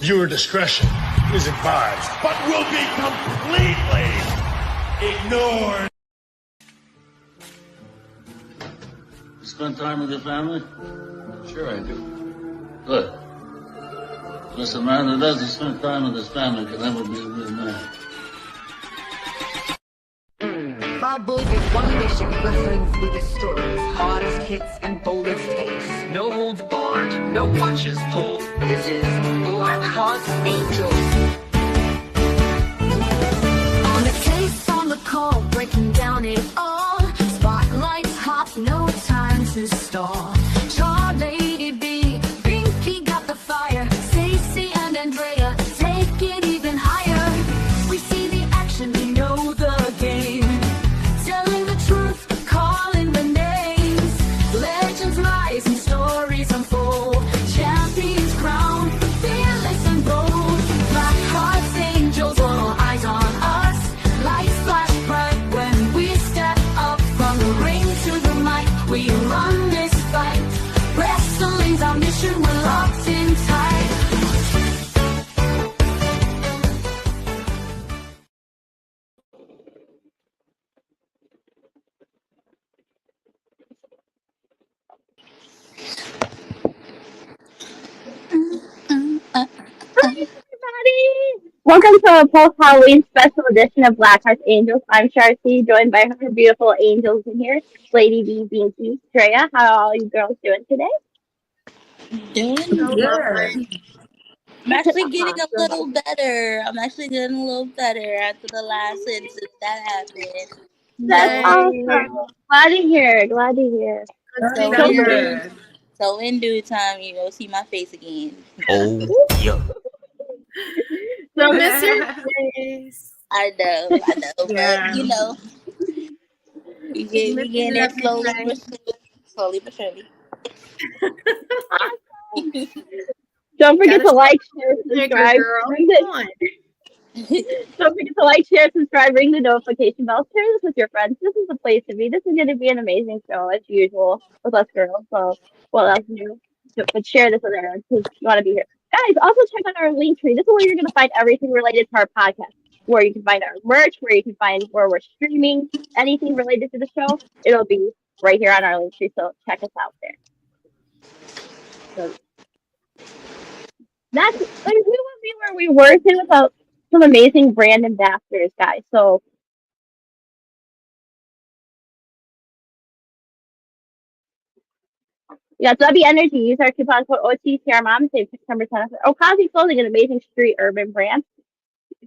Viewer discretion is advised. But will be completely ignored. You spend time with your family? Sure I do. Good. Because a man who doesn't spend time with his family can never be a real man. Bad Boys is one mission, wrestling through the stories, hardest hits and boldest takes. No holds barred, no punches pulled. This is Blackharts Angels. On the case, on the call, breaking down it all. Spotlights hot, no time to stall. Char, Lady B, Binky got the fire. Stacey and Draya take it even higher. We see the action, we know the game. Telling the truth, calling the names. Legends rise and stories unfold. Champions crowned, fearless and bold. Blackharts Angels, all eyes on us. Lights flash bright when we step up from the ring to the mic. We run this fight. Wrestling's our mission, we're locked in tight. Welcome to a post-Halloween special edition of Blackharts Angels. I'm Char, joined by her beautiful angels in here, Lady B, Binky, Draya. How are you girls doing today? Doing good. I'm actually getting a little better. I'm actually getting a little better after the last incident that happened. That's awesome. Glad to hear. Glad to hear. So in due time, you will see my face again. Oh, yeah. So, Miss your face. I know, Yeah. but you know, we getting there slowly but surely. don't forget to like, share, subscribe. Girl. Don't forget to like, share, subscribe, ring the notification bell. Share this with your friends. This is the place to be. This is going to be an amazing show as usual with us girls. So, what else new? But share this with everyone because you want to be here. Guys, also check out our link tree. This is where you're going to find everything related to our podcast. Where you can find our merch, where you can find where we're streaming, anything related to the show. It'll be right here on our link tree. So check us out there. So, we would be where we were without some amazing brand ambassadors, guys. So we got W Energy. Use our coupon code OTTRMOM. Save 10% off. Okaze Clothing, an amazing street urban brand.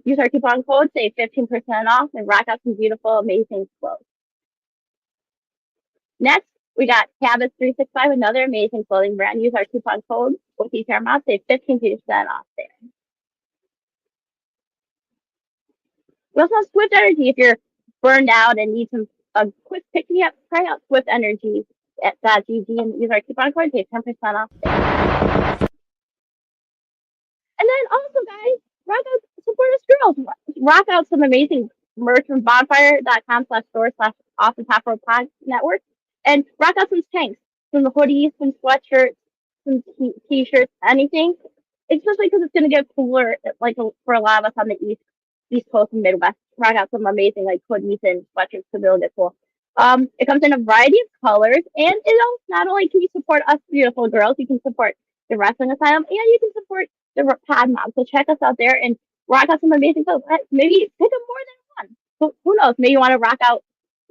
Use our coupon code, save 15% off, and rock out some beautiful, amazing clothes. Next, we got Cabot 365, another amazing clothing brand. Use our coupon code OTTRMOM. Save 15% off there. We also have Swift Energy. If you're burned out and need a quick pick-me-up, try out Swift Energy at .gg and use our coupon code, save 10% off there. And then also, guys, rock out, support us girls. Rock out some amazing merch from bonfire.com/store/off the top rope pod network. And rock out some tanks, some hoodies, some sweatshirts, some t-shirts, anything. Especially because it's going to get cooler, like for a lot of us on the East Coast and Midwest. Rock out some amazing like hoodies and sweatshirts to build it cool. It comes in a variety of colors, and not only can you support us beautiful girls, you can support the Wrestling Asylum, and you can support the Pod Mom. So check us out there and rock out some amazing clothes. Maybe pick up more than one. Who knows? Maybe you want to rock out.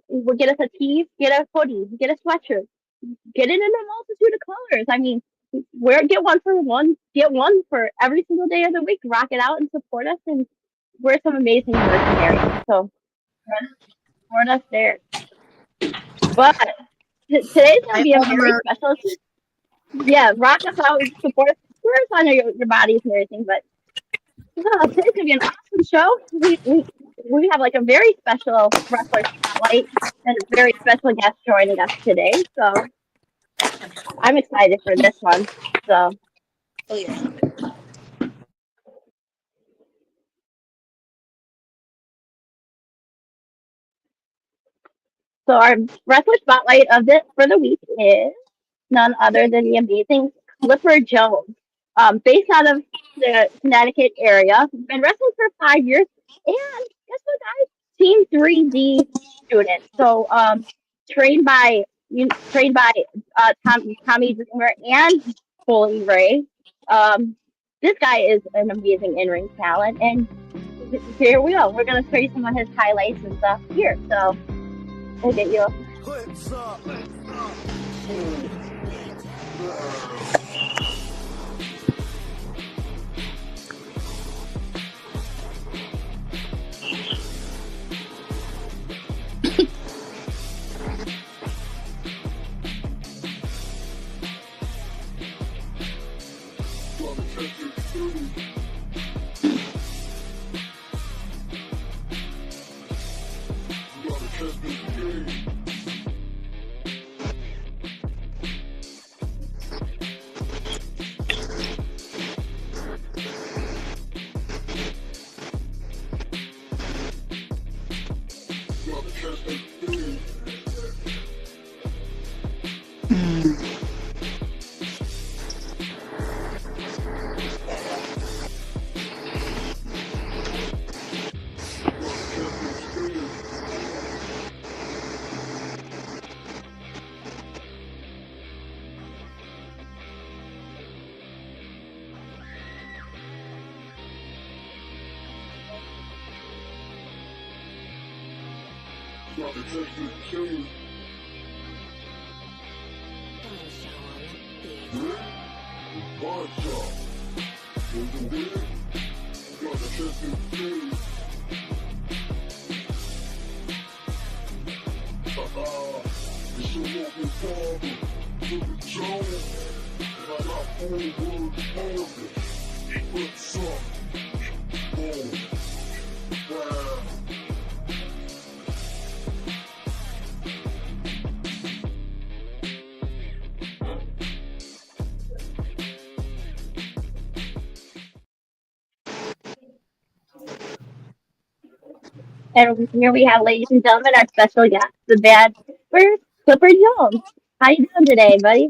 We'll get us a tee, get a hoodie, get a sweatshirt, get it in a multitude of colors. I mean, get one for every single day of the week. Rock it out and support us and wear some amazing merchandise. So support us there. But today's gonna be a very special. Yeah, rock us out, support us on your bodies and everything. But today's gonna be an awesome show. We have like a very special wrestler spotlight and a very special guest joining us today. So I'm excited for this one. So Oh yeah. So our wrestler spotlight for the week is none other than the amazing Clipper Jones. based out of the Connecticut area. Been wrestling for 5 years, and guess what, guys? Team 3D student. So, trained by Tommy Dreamer and Bully Ray. Um, this guy is an amazing in-ring talent, and here we go. We're gonna show you some of his highlights and stuff here. So, we'll get you. And here we have, ladies and gentlemen, our special guest, the bad first Clipper Jones. How you doing today, buddy?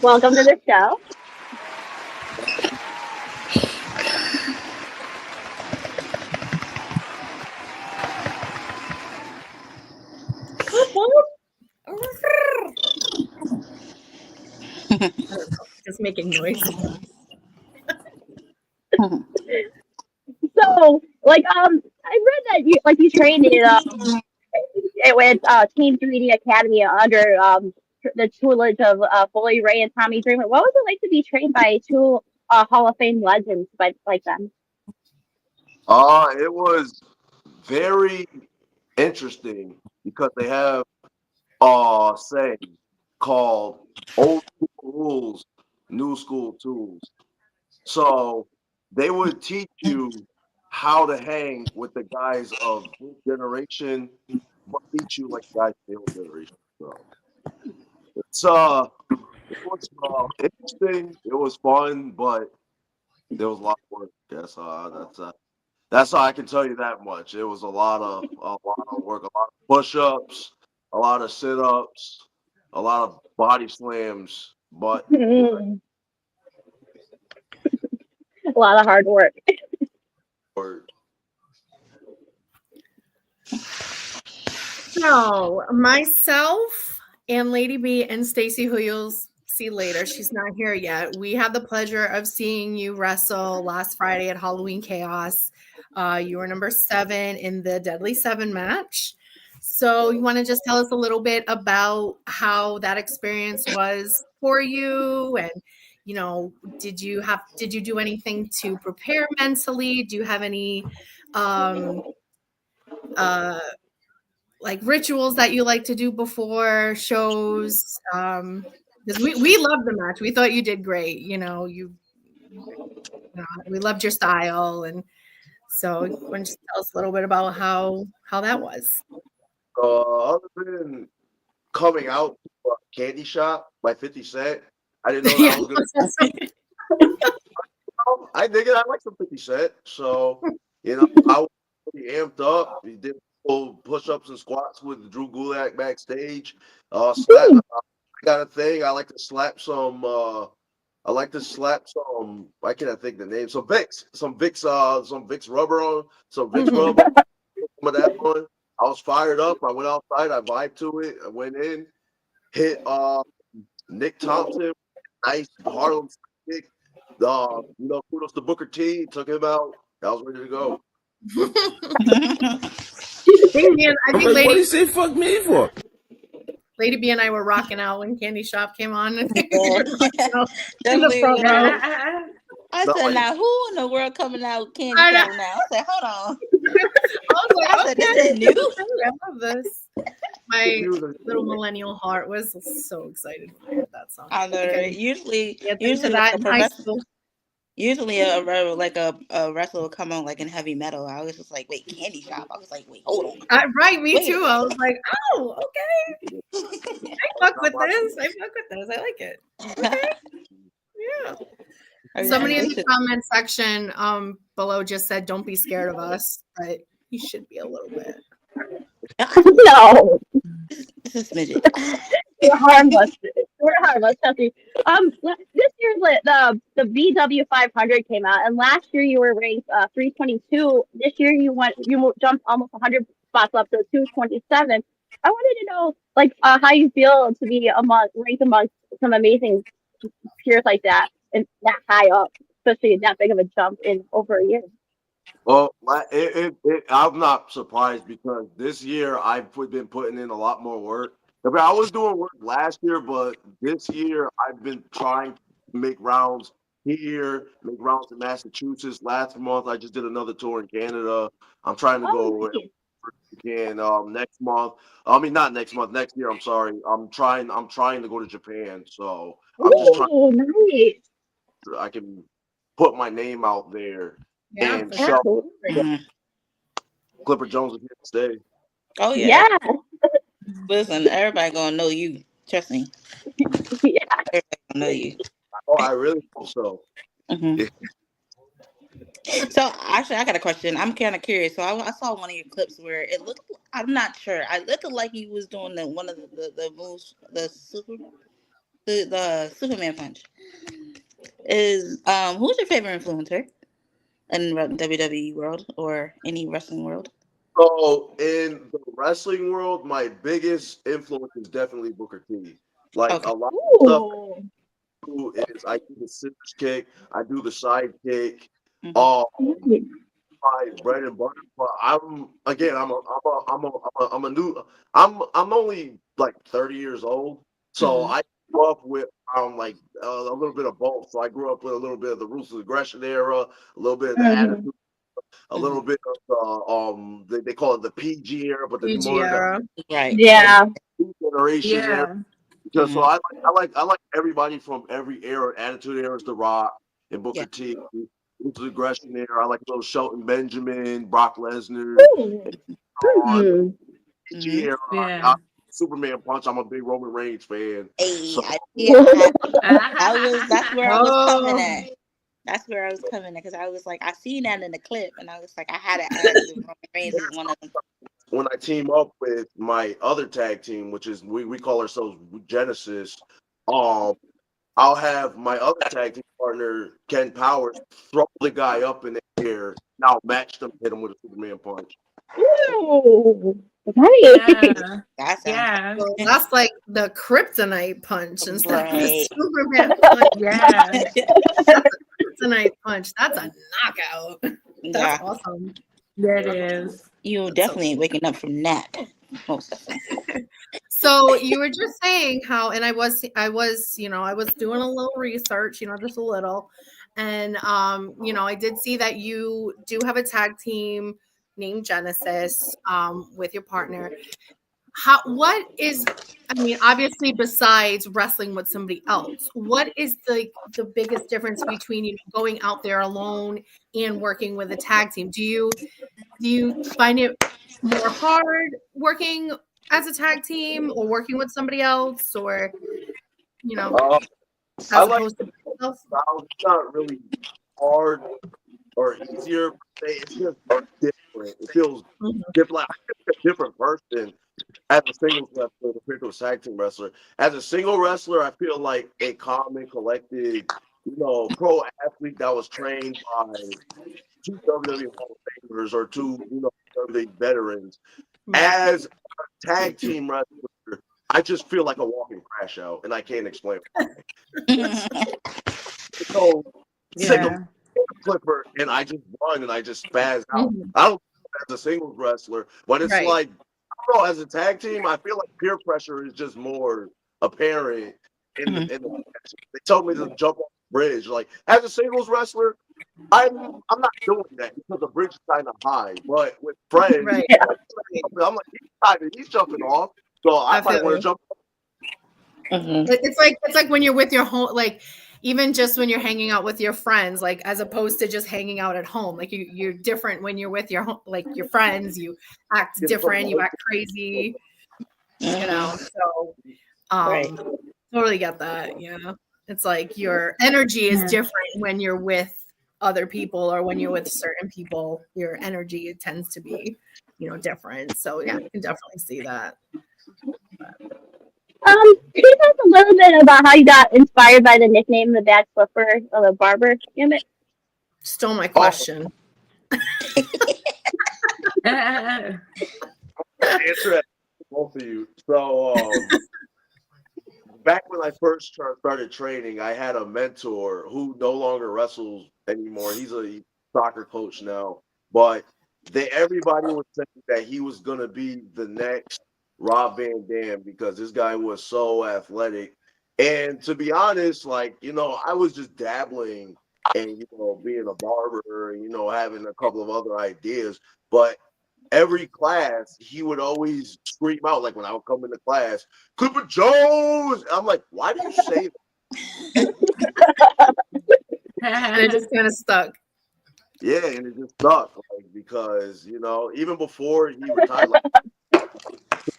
Welcome to the show. Just making noise. So, I read that you trained with Team 3D Academy under the tutelage of Bully Ray and Tommy Dreamer. What was it like to be trained by two Hall of Fame legends like them? It was very interesting because they have a saying called old school rules, new school tools. So they would teach you how to hang with the guys of this generation, but teach you like guys of the old generation. So it was interesting, it was fun, but there was a lot of work. That's all I can tell you that much. It was a lot of work, a lot of push-ups, a lot of sit-ups, a lot of body slams, but A lot of hard work. So myself and Lady B and Stacy, who you'll see later, she's not here yet. We had the pleasure of seeing you wrestle last Friday at Halloween Chaos. You were number 7 in the Deadly 7 match. So you want to just tell us a little bit about how that experience was for you, and did you do anything to prepare mentally? Do you have any like rituals that you like to do before shows? Because we loved the match. We thought you did great. We loved your style, and so why don't you just tell us a little bit about how that was? other than coming out to a candy shop by 50 Cent, I didn't know that was gonna. I dig it. I like some 50 Cent, so I was pretty amped up. We did push-ups and squats with Drew Gulak backstage. Slap got a thing. I like to slap some. I like to slap some. Why can't I think the name? Some Vicks. Some Vicks rubber on. Some Vicks rubber. Some of that on. I was fired up. I went outside. I vibed to it. I went in, hit Nick Thompson, nice Harlem kick. Kudos to Booker T. Took him out. I was ready to go. I think What Lady do you say fuck me for? Lady B and I were rocking out when Candy Shop came on. And Definitely. I No, said, now who in the world coming out with Candy I know. Shop now? I said, hold on. I was like, I said, this is new. I love this. My little millennial heart was so excited when I heard that song. I know, right? Usually that like in high school. Usually a wrestler will come on like in heavy metal. I was just like, wait, Candy Shop. I was like, wait, hold on. Right, me too. I was like, oh, okay. I fuck with this. I like it. Okay. Yeah. Somebody in the comment section below just said, don't be scared of us, but you should be a little bit. No. This is midget. We're harmless. We're harmless, Chelsea. This year's the VW 500 came out, and last year you were ranked 322. This year you jumped almost 100 spots up to 227. I wanted to know how you feel to be ranked amongst some amazing peers like that and that high up, especially that big of a jump in over a year. Well, I'm not surprised because this year I've been putting in a lot more work. I mean, I was doing work last year, but this year I've been trying to make rounds here, make rounds in Massachusetts. Last month I just did another tour in Canada. I'm trying to go again next month. I mean, not next month, next year. I'm sorry. I'm trying to go to Japan. So I'm just trying. Nice. I can put my name out there. Yeah, and show Clipper Jones is here to stay. Oh yeah. Yeah. Listen, everybody gonna know you. Trust me. Yeah. Everybody gonna know you. Oh, I really hope so. Mm-hmm. So actually, I got a question. I'm kind of curious. So I saw one of your clips where it looked. I'm not sure. I looked like you was doing one of the moves, the Superman punch. Is who's your favorite influencer in WWE world or any wrestling world? So in the wrestling world, my biggest influence is definitely Booker T. Like a lot of stuff I do is I do the scissors kick, I do the side kick. My bread and butter, but I'm only like 30 years old, so I grew up with a little bit of both. So I grew up with a little bit of the ruthless aggression era, a little bit of the attitude, a little bit of the they call it the PG era, but the more era. Right. Yeah. Generation era. Because so I like everybody from every era. Attitude era is The Rock and Booker T. Ruthless aggression era. I like those Shelton Benjamin, Brock Lesnar. PG era. Superman punch. I'm a big Roman Reigns fan. Hey, So, that's where I was coming at. That's where I was coming at because I was like, I seen that in the clip, and I was like, I had to ask if Roman Reigns is one of them. When I team up with my other tag team, which is we call ourselves Genesis, I'll have my other tag team partner Ken Powers throw the guy up in the air, and I'll match them, hit him with a Superman punch. Ooh, nice. Yeah. So that's like the kryptonite punch instead of the Right. Superman punch. Yeah. That's a kryptonite punch. That's a knockout. That's awesome. Yeah, it is. You definitely waking up from that. Most of it. So you were just saying how, and I was doing a little research, just a little, and I did see that you do have a tag team named Genesis with your partner. Obviously besides wrestling with somebody else, what is the biggest difference between going out there alone and working with a tag team? Do you find it more hard working as a tag team or working with somebody else, or as opposed to yourself? It's not really hard or easier. It's just different. It feels different. Like I'm a different person as a single wrestler compared to a tag team wrestler. As a single wrestler, I feel like a calm and collected, pro athlete that was trained by two WWE Hall of Famers or two, WWE veterans. As a tag team wrestler, I just feel like a walking crash out, and I can't explain why. So sick of Clipper, and I just run and I just spaz out. I don't as a singles wrestler, but it's like, I don't know, as a tag team, I feel like peer pressure is just more apparent in the they told me to jump off the bridge. Like as a singles wrestler, I'm not doing that because the bridge is kind of high. But with friends, I'm like, he's jumping off, so I might want to jump. It's like when you're with your home, like even just when you're hanging out with your friends, like as opposed to just hanging out at home. Like you're different when you're with your home, like your friends. You act different. You act crazy. So totally get that. Yeah, it's like your energy is different when you're with other people or when you're with certain people. Your energy tends to be, different. So yeah, I can definitely see that. Can you talk a little bit about how you got inspired by the nickname the Bad Flipper or the Barber gimmick? Stole my question. Answer that, both of you. So back when I first started training, I had a mentor who no longer wrestles anymore. He's a soccer coach now, but everybody was saying that he was gonna be the next Rob Van Dam because this guy was so athletic. And to be honest, like, I was just dabbling and, being a barber and, having a couple of other ideas. But every class, he would always scream out, like when I would come into class, Clipper Jones. I'm like, why do you say that? And it just kind of stuck. Yeah, and it just stuck, like, because, even before he retired, like,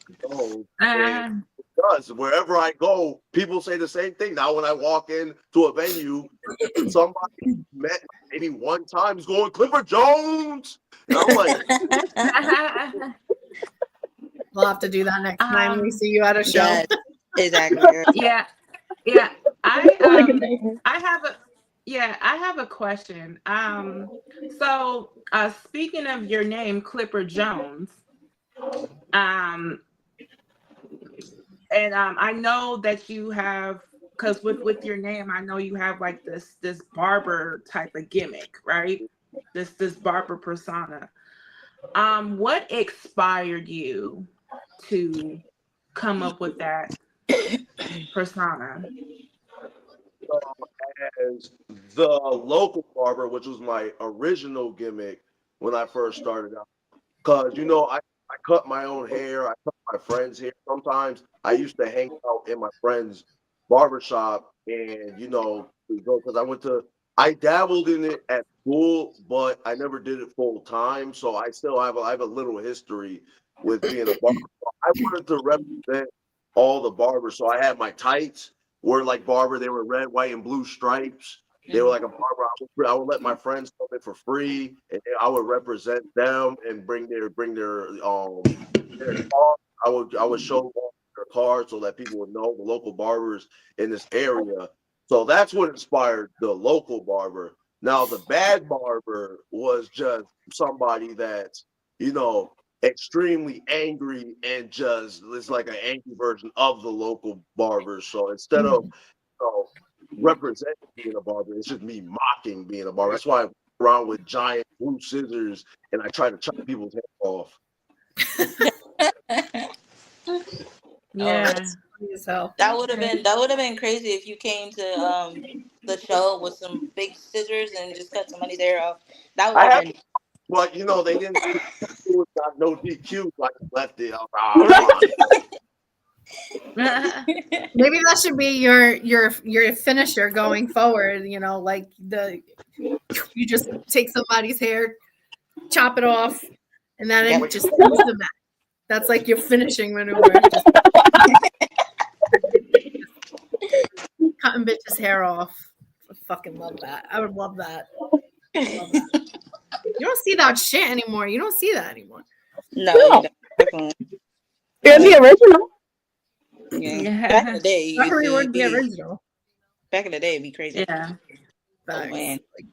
because wherever I go, people say the same thing. Now, when I walk into a venue, somebody met maybe one time is going Clipper Jones, and I'm like, we'll have to do that next time we see you at a show. Yes, exactly. Yeah. I have a question. So speaking of your name, Clipper Jones, and I know that you have, because with your name, I know you have like this barber type of gimmick, right? This barber persona. What inspired you to come up with that persona? As the local barber, which was my original gimmick when I first started out, because I cut my own hair, I cut my friends' hair. Sometimes I used to hang out in my friend's barbershop and because I dabbled in it at school, but I never did it full time. So I still have I have a little history with being a barber. I wanted to represent all the barbers. So I had my tights were like barber, they were red, white, and blue stripes. They were like a barber. I would let my friends come in for free, and I would represent them and bring their car. I would show them their cars so that people would know the local barbers in this area. So that's what inspired the local barber. Now the bad barber was just somebody that's extremely angry and just it's like an angry version of the local barber. So instead of representing being a barber, it's just me mocking being a barber. That's why I walk around with giant blue scissors and I try to chop people's head off. Yeah, that would have been crazy if you came to the show with some big scissors and just cut somebody's hair off. That would have been. But they didn't got no DQ, so I just left it. Maybe that should be your finisher going forward. Like you just take somebody's hair, chop it off, and then it just ends the match. That's like your finishing maneuver. Just cutting bitches' hair off. I fucking love that. I would love that. You don't see that shit anymore. You don't see that anymore. No. You don't. You're the original. Yeah. Back in the day, it Zachary used to would be be. original. Back in the day, it'd be crazy. Yeah. Oh man. Like,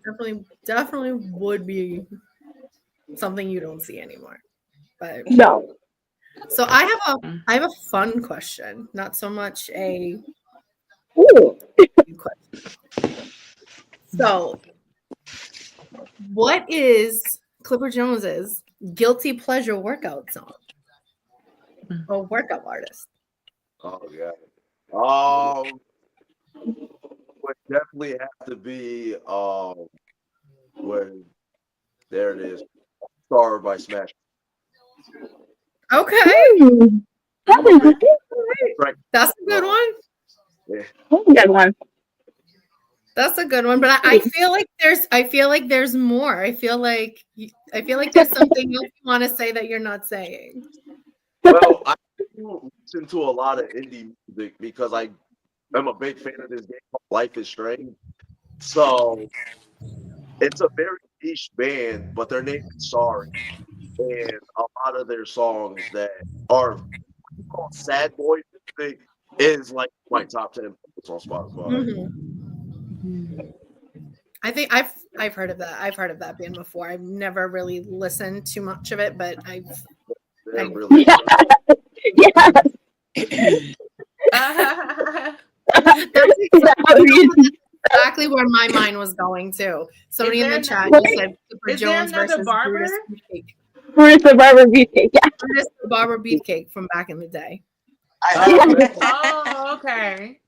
definitely would be something you don't see anymore. But No. so I have a fun question, not so much a Ooh. question. So, what is Clipper Jones's guilty pleasure workout song or workout artist? Oh yeah. Would definitely have to be when there it is. Star by Smash. Okay. That's interesting. Right. That's a good one. Yeah. That's a good one. That's a good one, but I feel like there's more. I feel like there's something else you want to say that you're not saying. Well, I do listen to a lot of indie music because I'm a big fan of this game called Life is Strange. So it's a very niche band, but their name is Sorry. And a lot of their songs that are called sad boy music is like my top 10 on Spotify. I think I've heard of that. I've heard of that band before. I've never really listened too much of it, but They're really Yeah. That's exactly where my mind was going to. Somebody in the chat just said Super Is there Jones another versus barber? Brutus Beefcake. Brutus the Barber Beefcake. Yeah. Brutus the Barber Beefcake from back in the day. Oh, okay.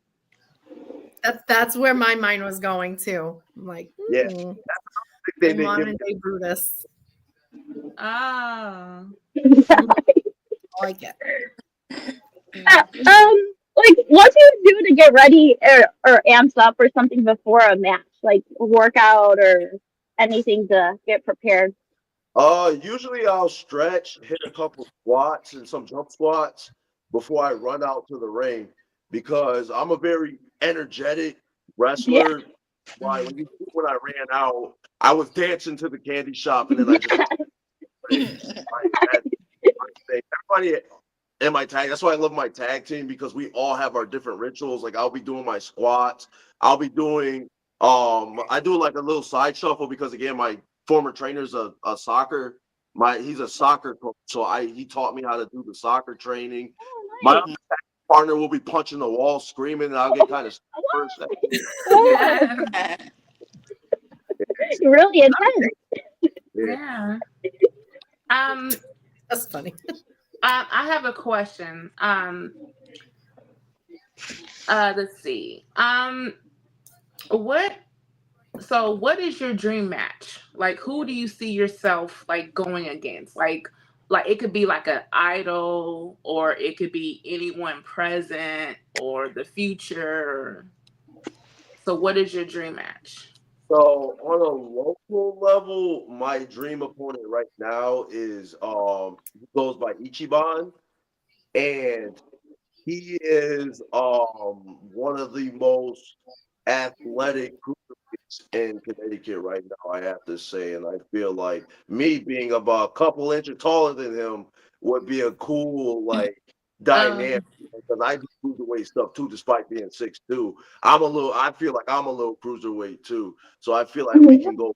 That's where my mind was going to. I'm like, Yeah. modern day Brutus. Oh. I like it. Like, what do you do to get ready or amps up or something before a match? Like a workout or anything to get prepared? Usually I'll stretch, hit a couple squats and some jump squats before I run out to the ring because I'm a very energetic wrestler. Why when I ran out, I was dancing to the candy shop and then I just everybody in my tag. That's why I love my tag team because we all have our different rituals. Like I'll be doing my squats. I'll be doing I do like a little side shuffle because again my former trainer's a soccer. He's a soccer coach, so he taught me how to do the soccer training. My other partner will be punching the wall, screaming, and I'll get kind of first. Really intense. Yeah. That's funny. I have a question. Let's see. What is your dream match? Like, who do you see yourself like going against? Like it could be like an idol, or it could be anyone present, or the future. So, what is your dream match? So on a local level, my dream opponent right now is he goes by Ichiban, and he is one of the most athletic cruiserweights in Connecticut right now, I have to say. And I feel like me being about a couple inches taller than him would be a cool like dynamic because I do cruiserweight stuff too, despite being 6'2". I feel like I'm a little cruiserweight too. So I feel like we can go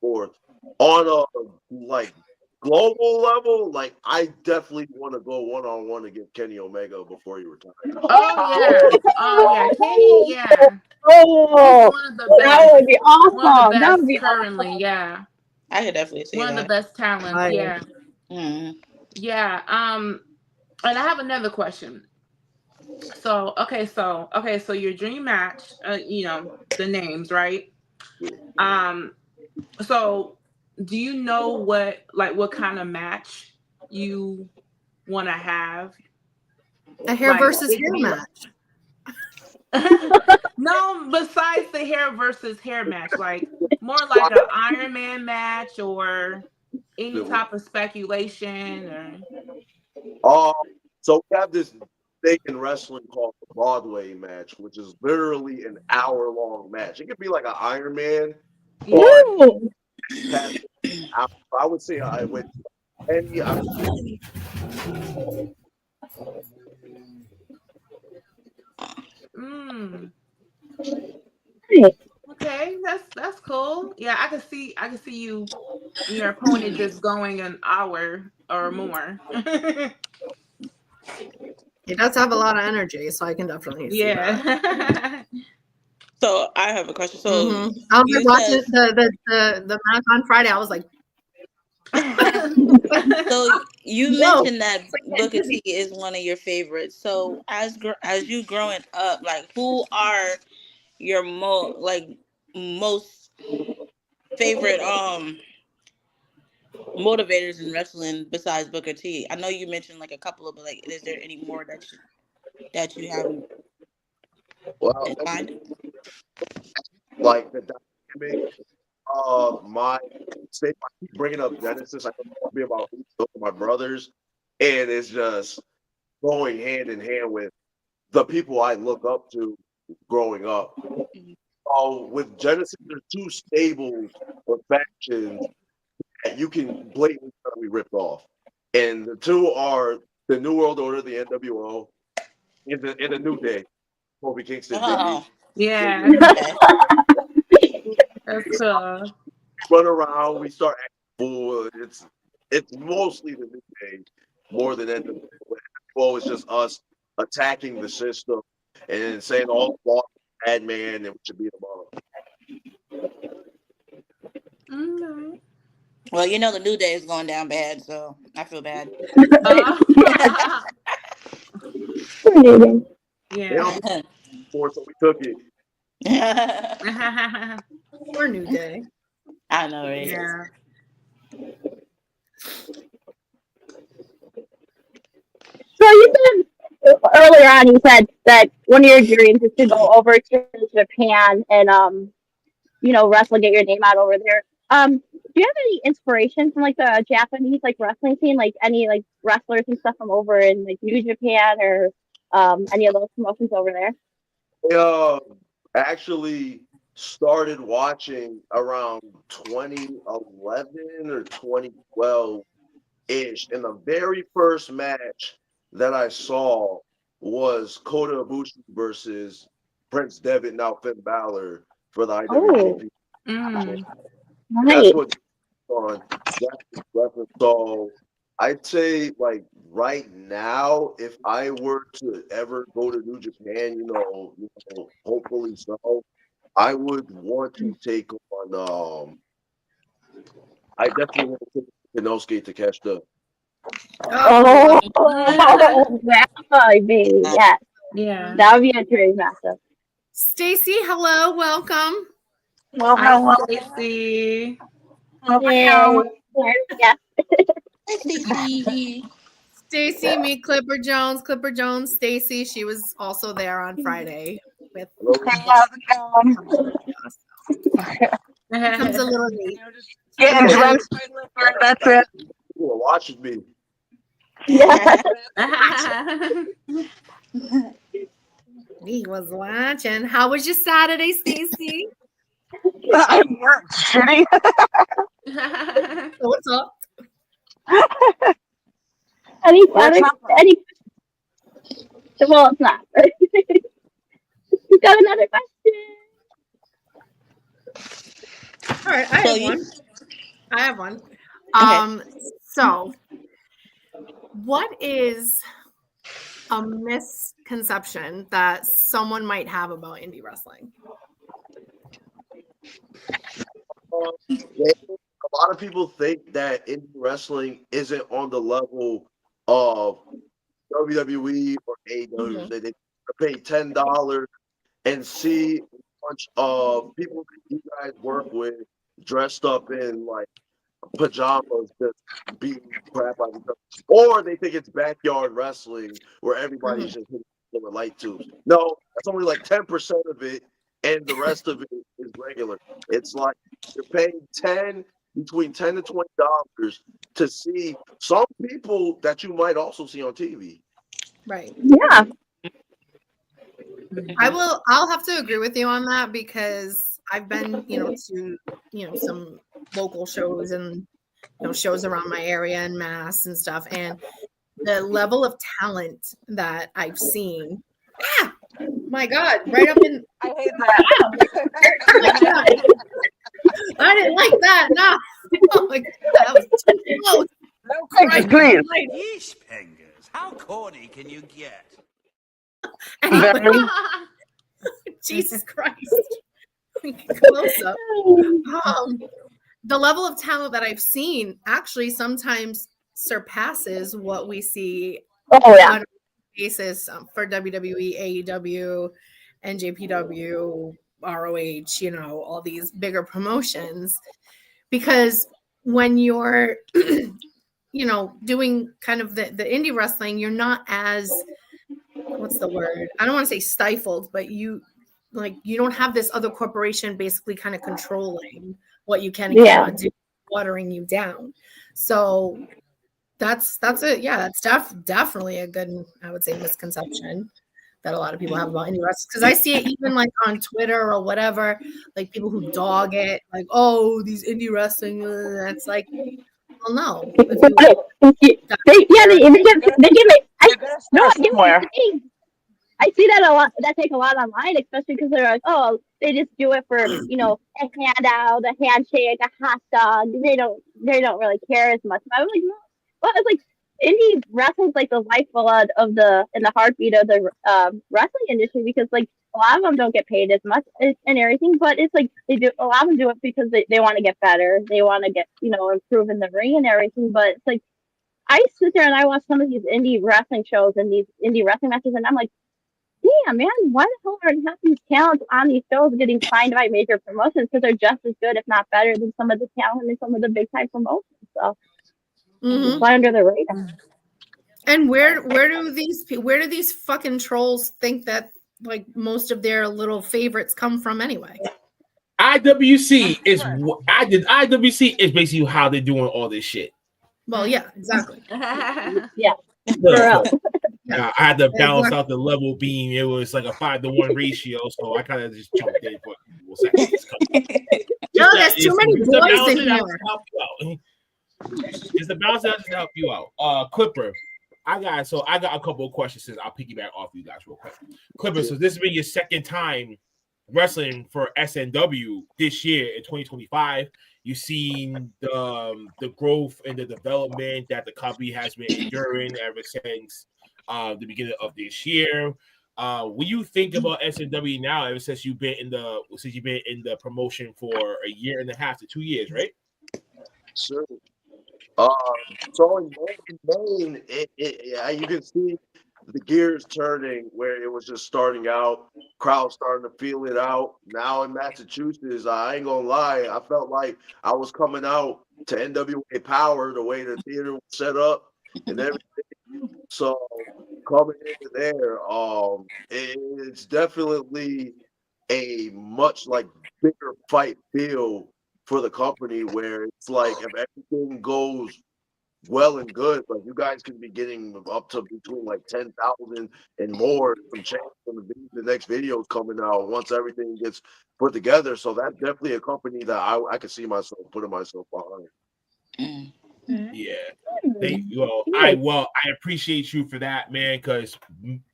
forth on a like global level. Like I definitely want to go one-on-one against Kenny Omega before he retires. Oh yeah, Kenny, yeah. Oh, He's one of the best. that would be awesome. One of the That best would be currently, awesome. yeah. I could definitely see One of the best talents, yeah. Yeah. And I have another question. So your dream match, the names, right? So do you know what kind of match you want to have? A hair versus hair match. No, besides the hair versus hair match, like more like an Iron Man match or any type of speculation or. So we have this thing in wrestling called the Broadway match, which is literally an hour-long match. It could be like an Iron Man. Or I would say I would any. Okay, that's cool. Yeah, I can see you and your opponent just going an hour or more. He does have a lot of energy, so I can definitely see that. Yeah. So I have a question. So I was you like watching said the marathon Friday. I was like, so you whoa. mentioned that Booker T is one of your favorites. So as you growing up, like who are your most favorite motivators in wrestling besides Booker T? I know you mentioned like a couple of, but like, is there any more that you have Well, in mind? like the dynamic my say I keep bringing up Genesis. I know it's be about my brothers, and it's just going hand in hand with the people I look up to growing up. So with Genesis, there's two stables or factions that you can blatantly be ripped off, and the two are the New World Order, the NWO, and the New Day, Kobe Kingston, Big E. Yeah. That's cool. Run around, we start acting fool. It's mostly the New Day more than NWO. NWO is just us attacking the system and saying all the bad man and we should beat them up. Okay. Well, you know the New Day is going down bad, so I feel bad. Yeah. So we took it. Or New Day. I know, right? Yeah. So you said earlier on, you said that one of your dreams is to go over to Japan and wrestle, get your name out over there. Do you have any inspiration from like the Japanese like wrestling scene, like any like wrestlers and stuff from over in like New Japan or any of those promotions over there? I actually started watching around 2011 or 2012 ish, and the very first match that I saw was Kota Ibushi versus Prince Devitt, now Finn Balor, for the IWGP. That's what on reference. So I'd say like right now, if I were to ever go to New Japan, hopefully so, I would want to take on I definitely want to take Inosuke Takeshita. That's my baby. Yes. Yeah. That would be a dream matchup. Stacey, hello, welcome. Hi, Stacey. Yeah. Hi, Stacey. Stacey, meet Clipper Jones. Clipper Jones, Stacey. She was also there on Friday with. How's it going? Comes a little late. Getting dressed. That's it. You are watching me. Yeah. He was watching. How was your Saturday, Stacey? I worked shitty. What's up? Any? Well, it's not. You got another question? All right, I have one. So what is a misconception that someone might have about indie wrestling? A lot of people think that indie wrestling isn't on the level of WWE or AEW. They pay $10 and see a bunch of people that you guys work with dressed up in like pajamas just beating crap out of each other. Or they think it's backyard wrestling where everybody's just hitting with light tubes. No, that's only like 10% of it, and the rest of it is regular. It's like you're paying between $10 to $20 to see some people that you might also see on TV. Right. Yeah. I'll have to agree with you on that because I've been, to, some local shows and, shows around my area and Mass and stuff. And the level of talent that I've seen. Ah, my God, right up in. I hate that. I didn't like that. No. Oh my God, that was too close. No fingers, please. Yeesh, Pengers. How corny can you get? Anyway, Jesus Christ. Close up. The level of talent that I've seen actually sometimes surpasses what we see on a basis for WWE, AEW, NJPW, ROH, you know, all these bigger promotions. Because when you're, you know, doing kind of the indie wrestling, you're not as, what's the word? I don't want to say stifled, but you don't have this other corporation basically kind of controlling what you can and cannot do, watering you down. So that's it. Yeah, that's definitely a good, I would say, misconception that a lot of people have about indie wrestling. Because I see it even like on Twitter or whatever, like people who dog it, like, oh, these indie wrestling. It's like, well, no. They give it. I see that a lot. That take a lot online, especially because they're like, oh, they just do it for, you know, a handout, a handshake, a hot dog. They don't really care as much. But I was like, no. Well, it's like indie wrestling's like the lifeblood of the heartbeat of the wrestling industry, because like a lot of them don't get paid as much and everything, but it's like a lot of them do it because they want to get better. They want to get, you know, improve in the ring and everything. But it's like I sit there and I watch some of these indie wrestling shows and these indie wrestling matches, and I'm like, damn, man, why the hell are half these talents on these shows getting signed by major promotions? Because they're just as good, if not better, than some of the talent in some of the big time promotions. So it's fly under the radar. And where do these fucking trolls think that like most of their little favorites come from anyway? IWC is basically how they're doing all this shit. Well, yeah, exactly. Yeah. I had to balance out the level beam. It was like a 5-to-1 ratio, so I kind of just jumped in for people seconds. No, there's too many boys in here. Just to balance out to help you out. Clipper, I got a couple of questions since I'll piggyback off you guys real quick. Clipper, so this has been your second time wrestling for SNW this year in 2025. You've seen the growth and the development that the company has been enduring ever since the beginning of this year. When you think about SNW now, ever since you've been in the promotion for a year and a half to 2 years, right? Sure. So in Maine, you can see the gears turning where it was just starting out, crowd starting to feel it out. Now in Massachusetts, I ain't gonna lie, I felt like I was coming out to NWA Power, the way the theater was set up and everything. So coming into there, it's definitely a much like bigger fight feel for the company, where it's like if everything goes well and good, like you guys can be getting up to between like 10,000 and more some change from the next videos coming out once everything gets put together. So that's definitely a company that I could see myself putting myself behind. Yeah. I appreciate you for that, man, because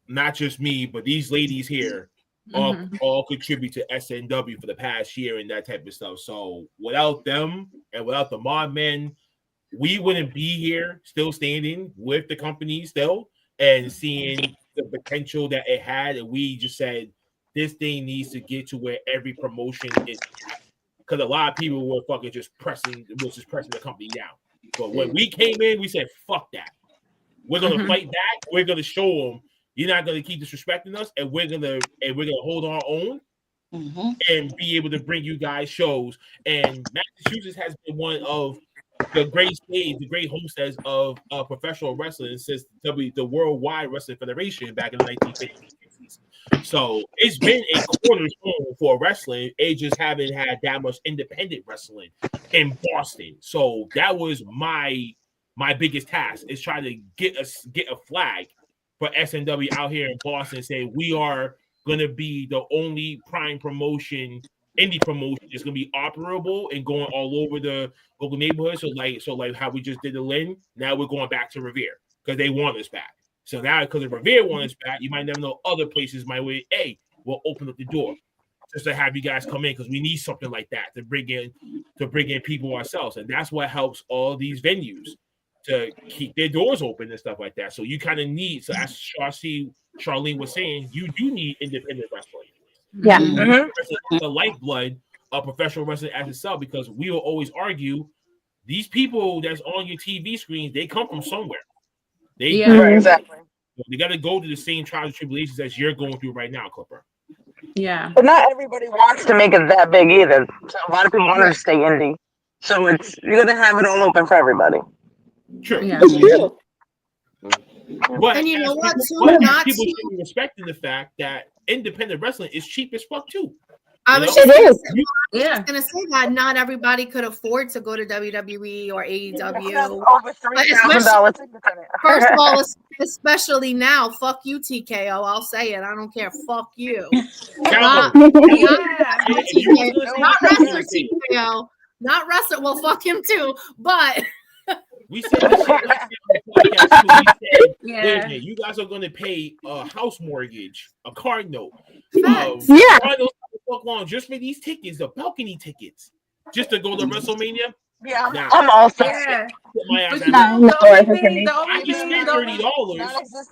not just me, but these ladies here all contribute to SNW for the past year and that type of stuff. So without them and without the Mod Men, we wouldn't be here still standing with the company still and seeing the potential that it had. And we just said, this thing needs to get to where every promotion is at. Because a lot of people were fucking just pressing the company down. But when we came in, we said, fuck that. We're going to fight back. We're going to show them you're not going to keep disrespecting us. And we're going to hold our own and be able to bring you guys shows. And Massachusetts has been one of the great homesteads of professional wrestling since the Worldwide Wrestling Federation back in the 1950s. So it's been a cornerstone for wrestling. It just haven't had that much independent wrestling in Boston. So that was my biggest task, is trying to get a flag for SNW out here in Boston, saying we are going to be the only prime promotion, indie promotion is going to be operable and going all over the local neighborhood. So like how we just did the Lynn, now we're going back to Revere. because they want us back. So now, because if Revere wants us back, you might never know other places might way, hey, we'll open up the door just to have you guys come in because we need something like that to bring in people ourselves, and that's what helps all these venues to keep their doors open and stuff like that. So you kind of need, so as Charlene was saying, you do need independent wrestling. Yeah. The lifeblood of professional wrestling as itself, because we will always argue these people that's on your TV screens, they come from somewhere. Exactly. They got to go to the same trials and tribulations as you're going through right now, Clipper. Yeah. But not everybody wants to make it that big either. So a lot of people want to stay indie. So you're gonna have it all open for everybody. True. Yeah. It's true. But And you know what? People should be respecting the fact that independent wrestling is cheap as fuck too. I was It is. just gonna say that not everybody could afford to go to WWE or AEW. Over $3,000 tickets in it. First of all, especially now, fuck you, TKO. I'll say it. I don't care. Fuck you. Not wrestler TKO. Not wrestler. Well, fuck him too. But we said this shit last time on the podcast too. We said, wait a minute, you guys are going to pay a house mortgage, a car note. Long just for these tickets, the balcony tickets, just to go to WrestleMania. Yeah, I'm all set. Yeah. My ass I can spend $30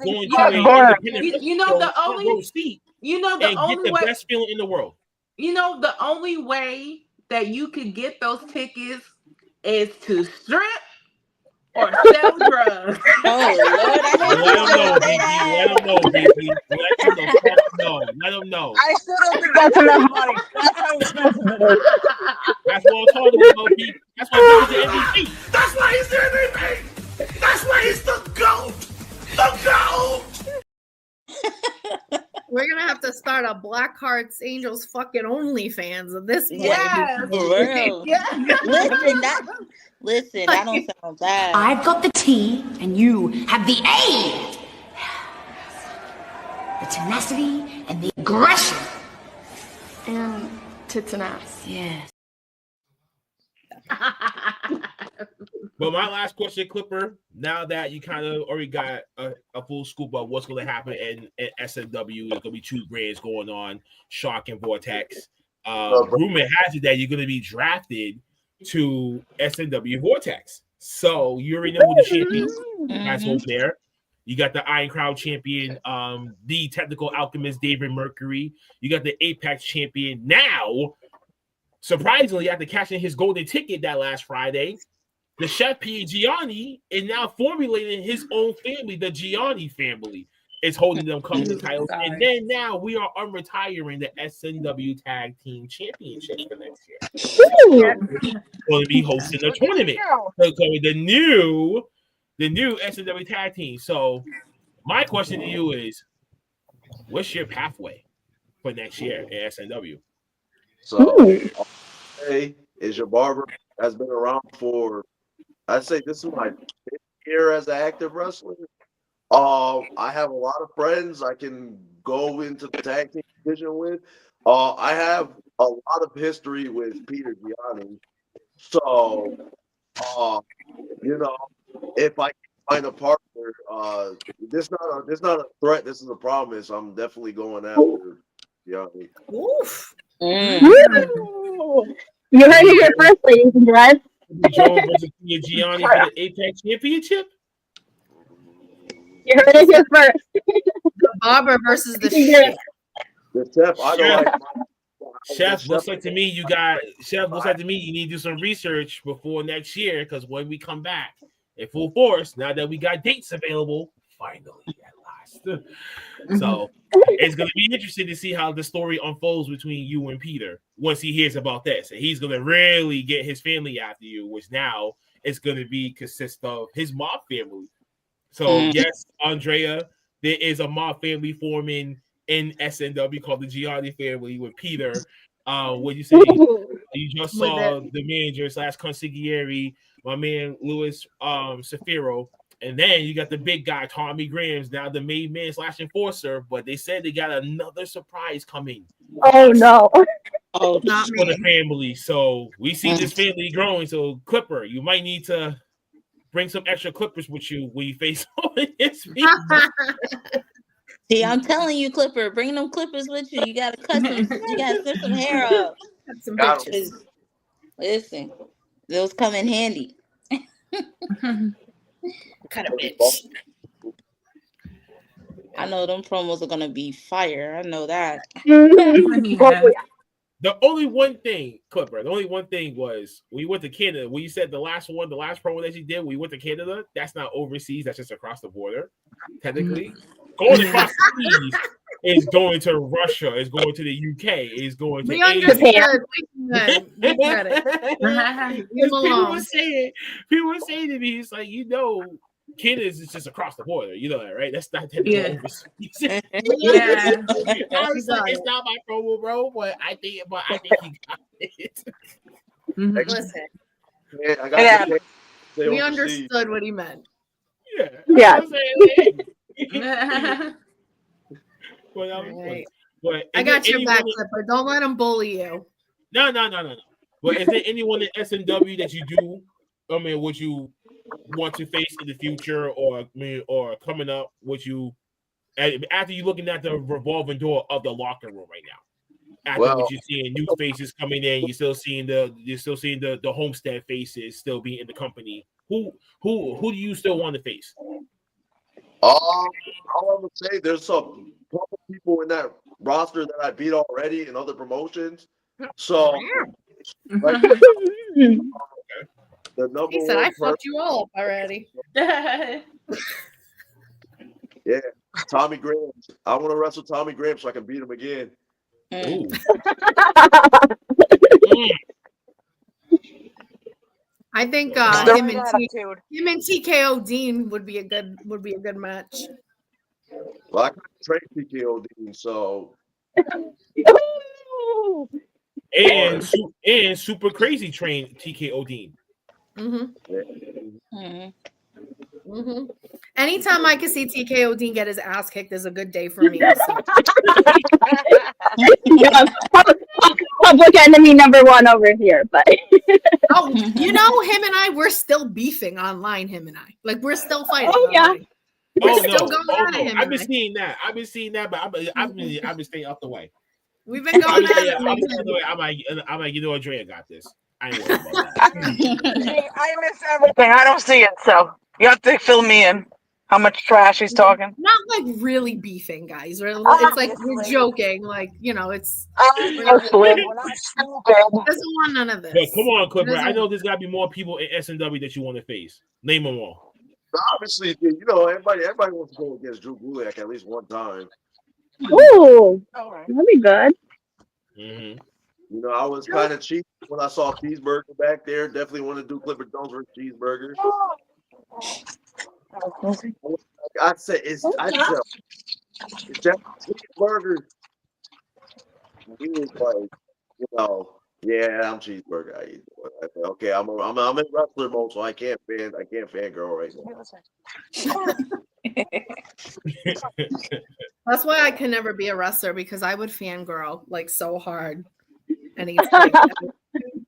going to the only seat. The only way, best feeling in the world. The only way that you could get those tickets is to strip or sell drugs. Oh Lord, Let them know, Binky. Let them know. I still don't think that's enough money. That's how expensive it is. That's what I'm talking about, Binky. That's why he's the MVP. That's why he's the MVP. That's why he's the GOAT. The GOAT. we're gonna have to start a Blackharts Angels fucking OnlyFans of this point. Yes. for real. Listen, that don't sound bad. I've got the T and you have the A. The tenacity and the aggression. And tits and ass. Yes. But my last question, Clipper, now that you kind of already got a full scoop of what's going to happen in SNW, there's going to be two brands going on, Shark and Vortex. Rumor has it that you're going to be drafted to SNW Vortex. So you already know who the champions guys over there. You got the Iron Crown champion, the Technical Alchemist, David Mercury. You got the Apex champion now. Surprisingly, after cashing his golden ticket that last Friday, the Chef P. Gianni is now formulating his own family, the Gianni family. Is holding them coming to titles. And then now we are unretiring the SNW Tag Team Championship for next year. Going to be hosting a tournament. So the new SNW Tag Team. So my question to you is, what's your pathway for next year in SNW? So, hey, is your barber has been around for, I'd say this is my 5th year as an active wrestler. I have a lot of friends I can go into the tag team division with. I have a lot of history with Peter Gianni. So, if I can find a partner, this not a threat. This is a promise. I'm definitely going after Gianni. Oof. You heard it here first, ladies and gents. Joe versus Gianni for the Apex Championship? You heard it here first. The barber versus the chef. The chef, I don't like. Chef, looks like to me you need to do some research before next year, because when we come back in full force, now that we got dates available, finally at last. So it's gonna be interesting to see how the story unfolds between you and Peter once he hears about this. And he's gonna really get his family after you, which now it's gonna consist of his mob family. So yes, Andrea, there is a mob family forming in SNW called the Gianni family with Peter. What you say? You just saw the manager / consigliere, my man Louis Safiro, and then you got the big guy Tommy Grams, now the main man / enforcer. But they said they got another surprise coming. Oh no! Oh, not for the family. So we see this family growing. So Clipper, you might need to bring some extra clippers with you when you face all this people. See, I'm telling you, Clipper, bring them clippers with you. You gotta cut some. You gotta snip some hair off. Got some Got bitches. Listen, those come in handy. Cut a bitch. I know them promos are gonna be fire. I know that. The only one thing, Clipper, the only one thing was we went to Canada. When you said the last promo that you did, we went to Canada. That's not overseas. That's just across the border. Technically, going across the seas is going to Russia. Is going to the UK. Is going to Asia. We get it. People were saying to me, it's like, Canada is just across the border. You know that, right? That's not technically overseas. Yeah. I was like, it's not my promo, bro, but I think he got it. Listen, we understood what he meant. Yeah. But I got your back, Clipper. Don't let him bully you. No. But is there anyone in SNW that you do? I mean, would you want to face in the future, or coming up? Would you, after you looking at the revolving door of the locker room right now? After what you're seeing, new faces coming in, you're still seeing the Homestead faces still being in the company. Who do you still want to face? All I would say, there's some people in that roster that I beat already in other promotions. So, the number he said, one "I fucked you all up already." Yeah, Tommy Graham. I want to wrestle Tommy Graham so I can beat him again. I think him and TKO Dean would be a good match. Well, I couldn't train TKO Dean, so. and super crazy train TKO Dean. Anytime I can see TKO Dean get his ass kicked is a good day for me. So. Public enemy number one over here, but him and I, we're still beefing online. Him and I, like, we're still fighting. Online. We're still going at him. I've been seeing that, but I've been staying out the way. We've been going at him. I'm like, Draya got this. I ain't worried about that. I miss everything. I don't see it, so you have to fill me in. How much trash he's talking? Not like really beefing, guys. It's like we're joking. Like, it's. We're not stupid. Doesn't want none of this. But come on, Clipper. I know there's got to be more people in SNW that you want to face. Name them all. Obviously, everybody wants to go against Drew Gulak at least one time. Ooh, that'd be good. I was kind of cheap when I saw Cheeseburger back there. Definitely want to do Clipper Jones versus Cheeseburger. I'd say it's Cheeseburger. He was like, I'm Cheeseburger. Okay, I'm in wrestler mode, so I can't fangirl right now. That's why I can never be a wrestler, because I would fangirl like so hard. And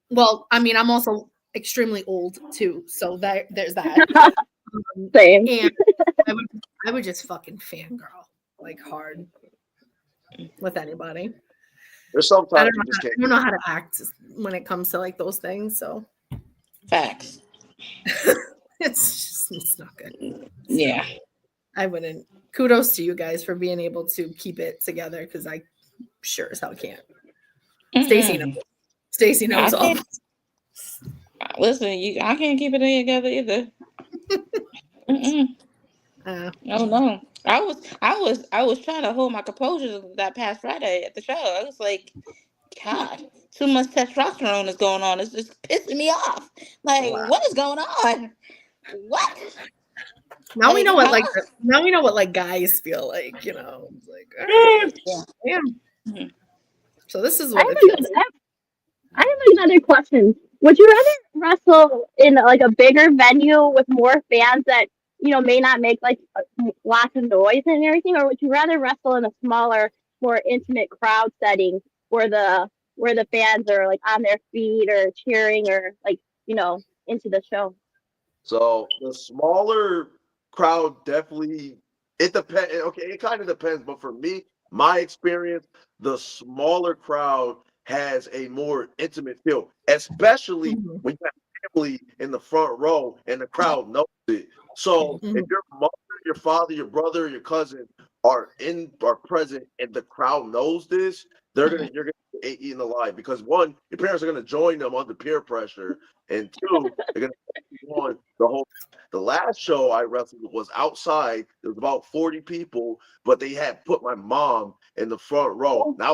well, I mean, I'm also extremely old too, so there's that. Same. And I would just fucking fangirl like hard with anybody. There's sometimes I don't know how to act when it comes to like those things. So facts. it's not good. Yeah. I wouldn't. Kudos to you guys for being able to keep it together, because I sure as hell can't. Stacey knows all. Listen, I can't keep it together either. Oh no. I was trying to hold my composure that past Friday at the show. I was like, God, too much testosterone is going on. It's just pissing me off. Like, what is going on? What? Now we know what guys feel like, It's like, damn. So this is what it feels like. I have another question. Would you rather wrestle in like a bigger venue with more fans that may not make like lots of noise and everything, or would you rather wrestle in a smaller, more intimate crowd setting where the fans are like on their feet or cheering or like into the show? So the smaller crowd definitely it depends. Okay, it kind of depends, but for me, my experience, the smaller crowd has a more intimate feel, especially when you have family in the front row and the crowd knows it. So if your mother, your father, your brother, your cousin are present and the crowd knows this, you're gonna get eaten alive because one, your parents are gonna join them under peer pressure, and two, they're gonna on the whole. The last show I wrestled was outside. There was about 40 people, but they had put my mom in the front row. And I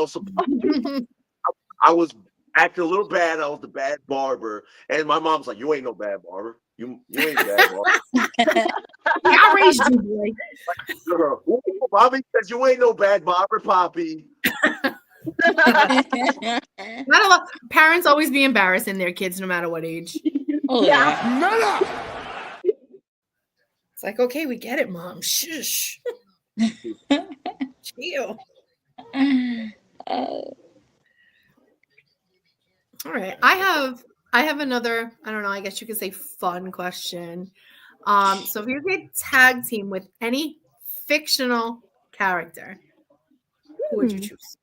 was acting a little bad. I was the bad barber, and my mom's like, "You ain't no bad barber. You ain't a bad barber." I raised you, boy. Bobby says you ain't no bad barber, Poppy. Parents always be embarrassing their kids, no matter what age. Oh yeah. Nada. It's like, okay, we get it, Mom. Shush. Chill. All right. I have another, I don't know, I guess you could say fun question. So if you could tag team with any fictional character, who would you choose?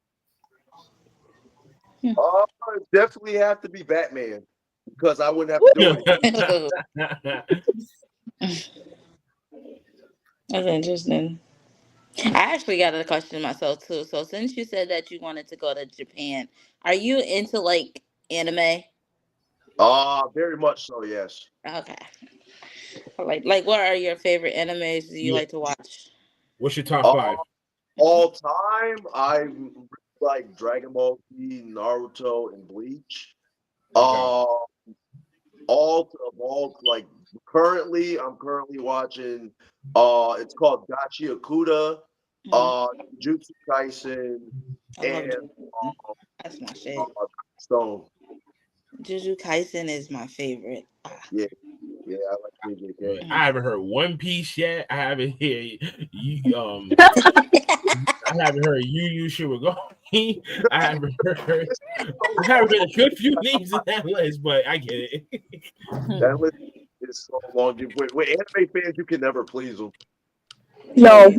Definitely have to be Batman because I wouldn't have to do it. That's interesting. I actually got a question myself too. So since you said that you wanted to go to Japan, are you into like anime? Very much so, yes. Okay. Like what are your favorite animes do you like to watch? What's your top 5? All time, I like Dragon Ball Z, Naruto, and Bleach. All like currently, I'm currently watching. It's called Gachi Akuda, Jujutsu Kaisen, and that's my shit. Stone. Jujutsu Kaisen is my favorite. Yeah, I like JJK. I haven't heard One Piece yet. I haven't heard I haven't heard Yu Shirogami. I haven't heard a good few names in that list, but I get it. That list is so long. With anime fans, you can never please them. No.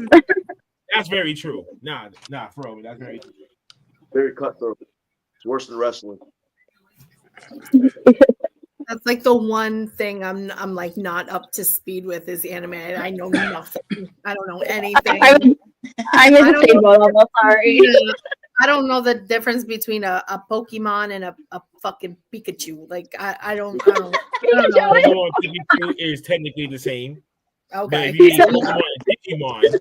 That's very true. Nah, for real. That's very true. Very cutthroat. It's worse than wrestling. That's like the one thing I'm like not up to speed with is anime. I know nothing. I don't know anything. I'm in the same boat. I'm sorry. I don't know the difference between a Pokemon and a fucking Pikachu. Like I don't know. Pokemon and Pikachu is technically the same. Okay. But if you need Pokemon and Digimon,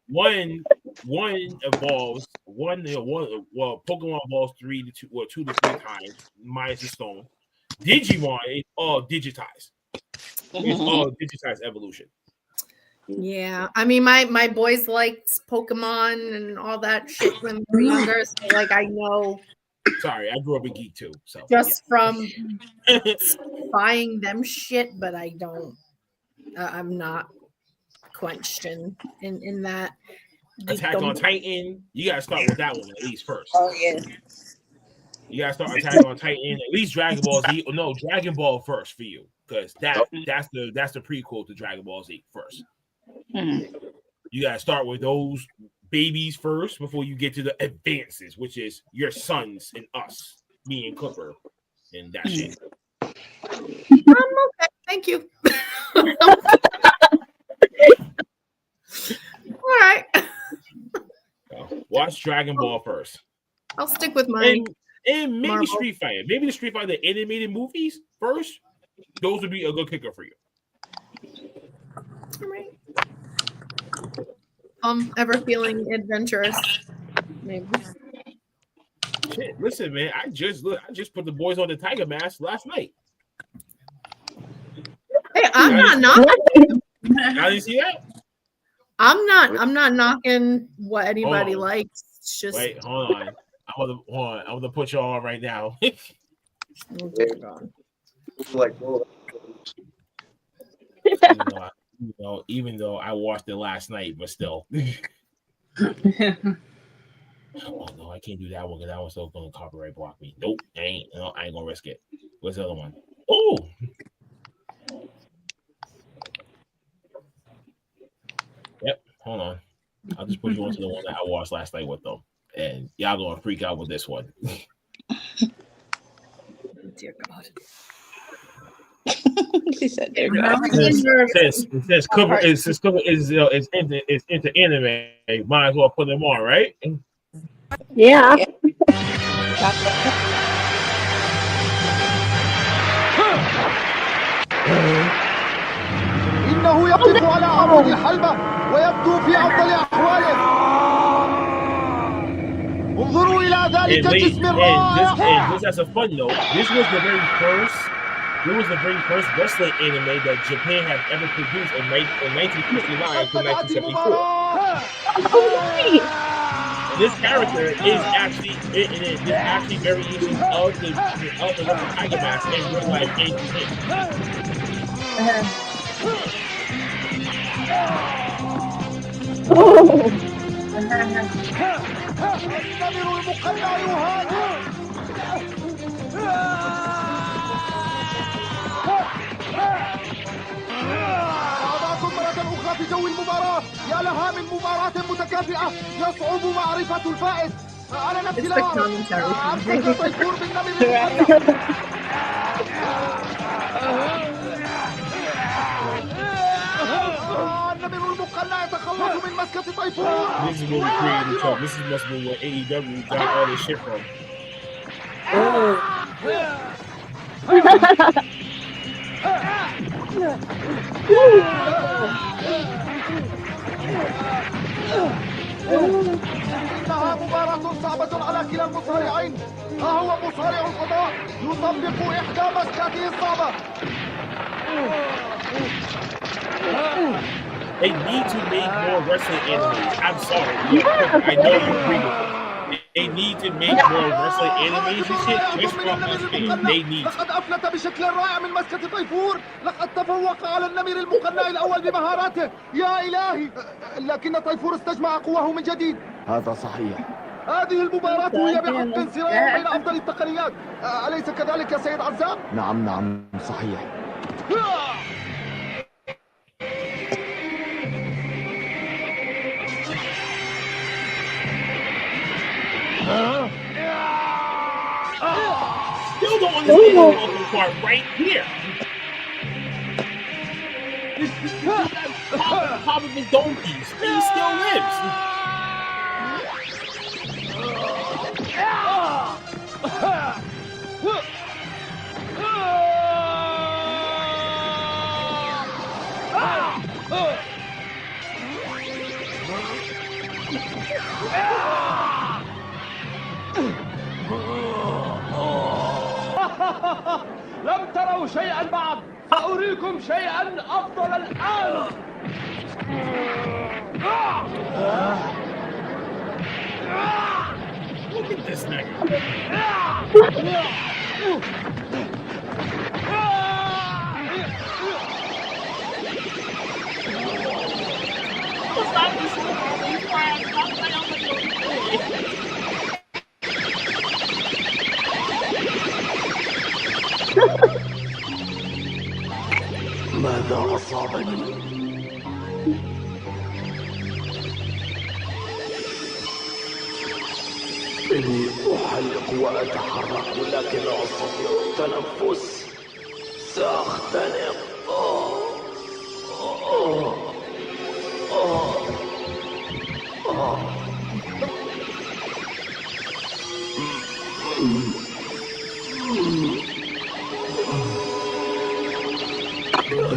one evolves well, Pokemon evolves 2 to 3 times minus the stone. Digimon is all digitized. It's all digitized evolution. Yeah, I mean, my boys liked Pokemon and all that shit when they were younger. So like, I know. Sorry, I grew up a geek too. So just from buying them shit, but I don't. I'm not quenched in that. Attack on Titan. You gotta start with that one at least first. Oh yeah. You gotta start Attack on Titan. At least Dragon Ball Z. No, Dragon Ball first for you, because that's the prequel to Dragon Ball Z first. You gotta start with those babies first before you get to the advances, which is your sons and us, me and Clipper, and that shit. Okay, thank you. All right. So, watch Dragon Ball first. I'll stick with mine. And maybe Marvel. Street Fighter. Maybe the Street Fighter animated movies first. Those would be a good kicker for you. All right. Ever feeling adventurous? Maybe. Shit, listen, man. I just put the boys on the Tiger Mask last night. Hey, I'm not knocking. I didn't see that. I'm not knocking what anybody likes. It's just wait, hold on. I'm gonna put you on right now. Like, even though I watched it last night, but still. Oh no, I can't do that one because that one's still gonna copyright block me. Nope, I ain't gonna risk it. What's the other one? Oh, Hold on. I'll just put you onto the one that I watched last night with them. And y'all gonna freak out with this one. Dear God. She said, "Dear God." Since cover is into anime, might as well put them on, right? Yeah. إنه يقف على عمود الحلبة ويبدو في أفضل أحواله. انظروا إلى ذلك الجسم الرائع. And just as a fun note, this was the very first wrestling anime that Japan had ever produced in 1959 to 1974. This character is actually very easy of the Tiger Mask in real life in Japan. أضعكم مرة أخرى في جو المباراة. يا لها من مباراة متكافئة يصعب معرفة الفائز. أنا نفسي لا أمسك طيفور بالنمر المقنع. النمر المقنع يتخلص من مسكة طيفور. This is what we created Trump. This must be where AEW got all this shit from. إنها مباراة صعبة على كلا المصارعين. ها هو مصارع الفضاء يطبق إحدى مسكاته الصعبة. They need to make more wrestling animes. I'm sorry. I know you agree with me. They need to make more wrestling animes and shit just for us fans. They need to. لقد أفلت بشكل رائع من مسكة طيفور. لقد تفوق على النمر المقنع الأول بمهاراته. يا إلهي. لكن طيفور استجمع قواه من جديد. هذا صحيح. هذه المباراة هي بحق صراع بين أفضل التقنيات. أليس كذلك يا سيد عزام؟ نعم صحيح. Still don't understand the welcome part right here. This top of his donkeys. He still lives. لم تروا شيئا بعد. سأريكم شيئا أفضل الآن. Look at this nigga. ماذا أصابني؟ إني أحلق وأتحرك لكن لا أستطيع التنفس. سأختنق.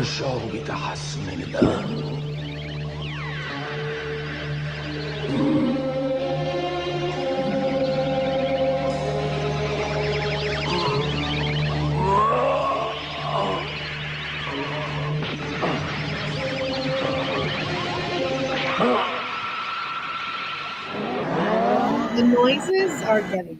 أشعر بتحسن الآن. The noises are getting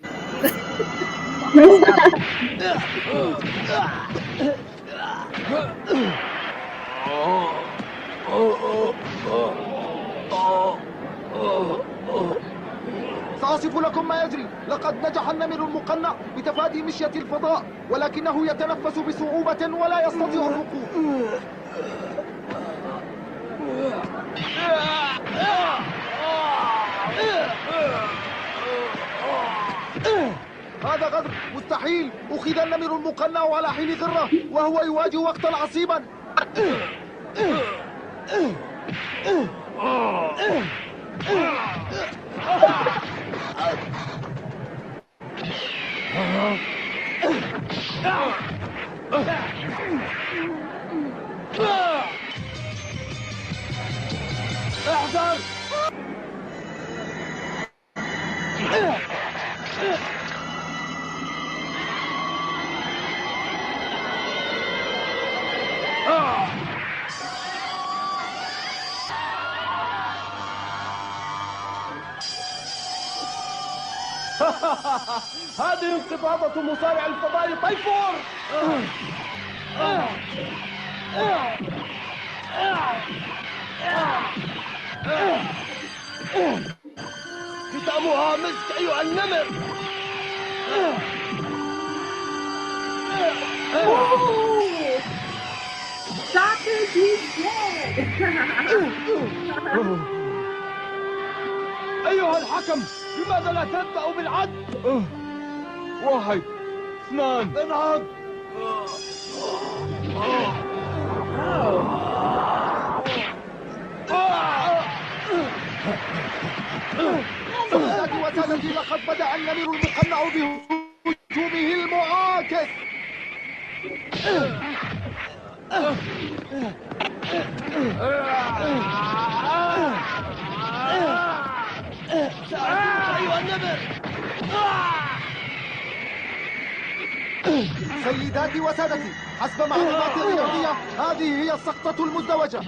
سأصف لكم ما يجري. لقد نجح النمر المقنع بتفادي مشية الفضاء ولكنه يتنفس بصعوبة ولا يستطيع الركوب. مستحيل. أخذ النمر المقنع على حين غرة وهو يواجه وقتا عصيبا. احذر. هذه انقباضة مصارع الفضاء طيفور. ختامها مسك أيها النمر. Dr. DJ! أيها الحكم، لماذا لا تبدأ بالعد؟ 1 2 انهض. سادتي وسادتي، لقد بدأ النمر المقنع بهجومه المعاكس. أيها النمر. سيداتي وسادتي، حسب معلوماتي الرياضية هذه هي السقطة المزدوجة.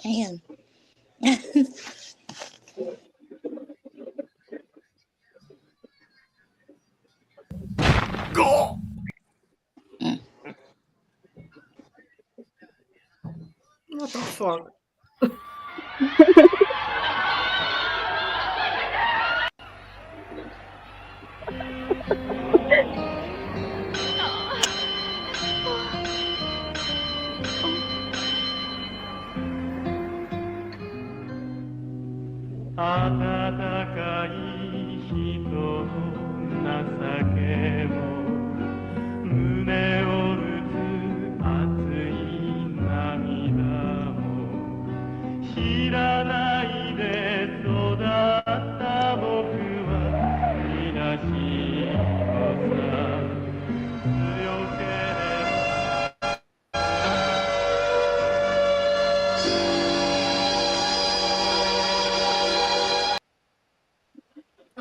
Damn. Go! What the fuck?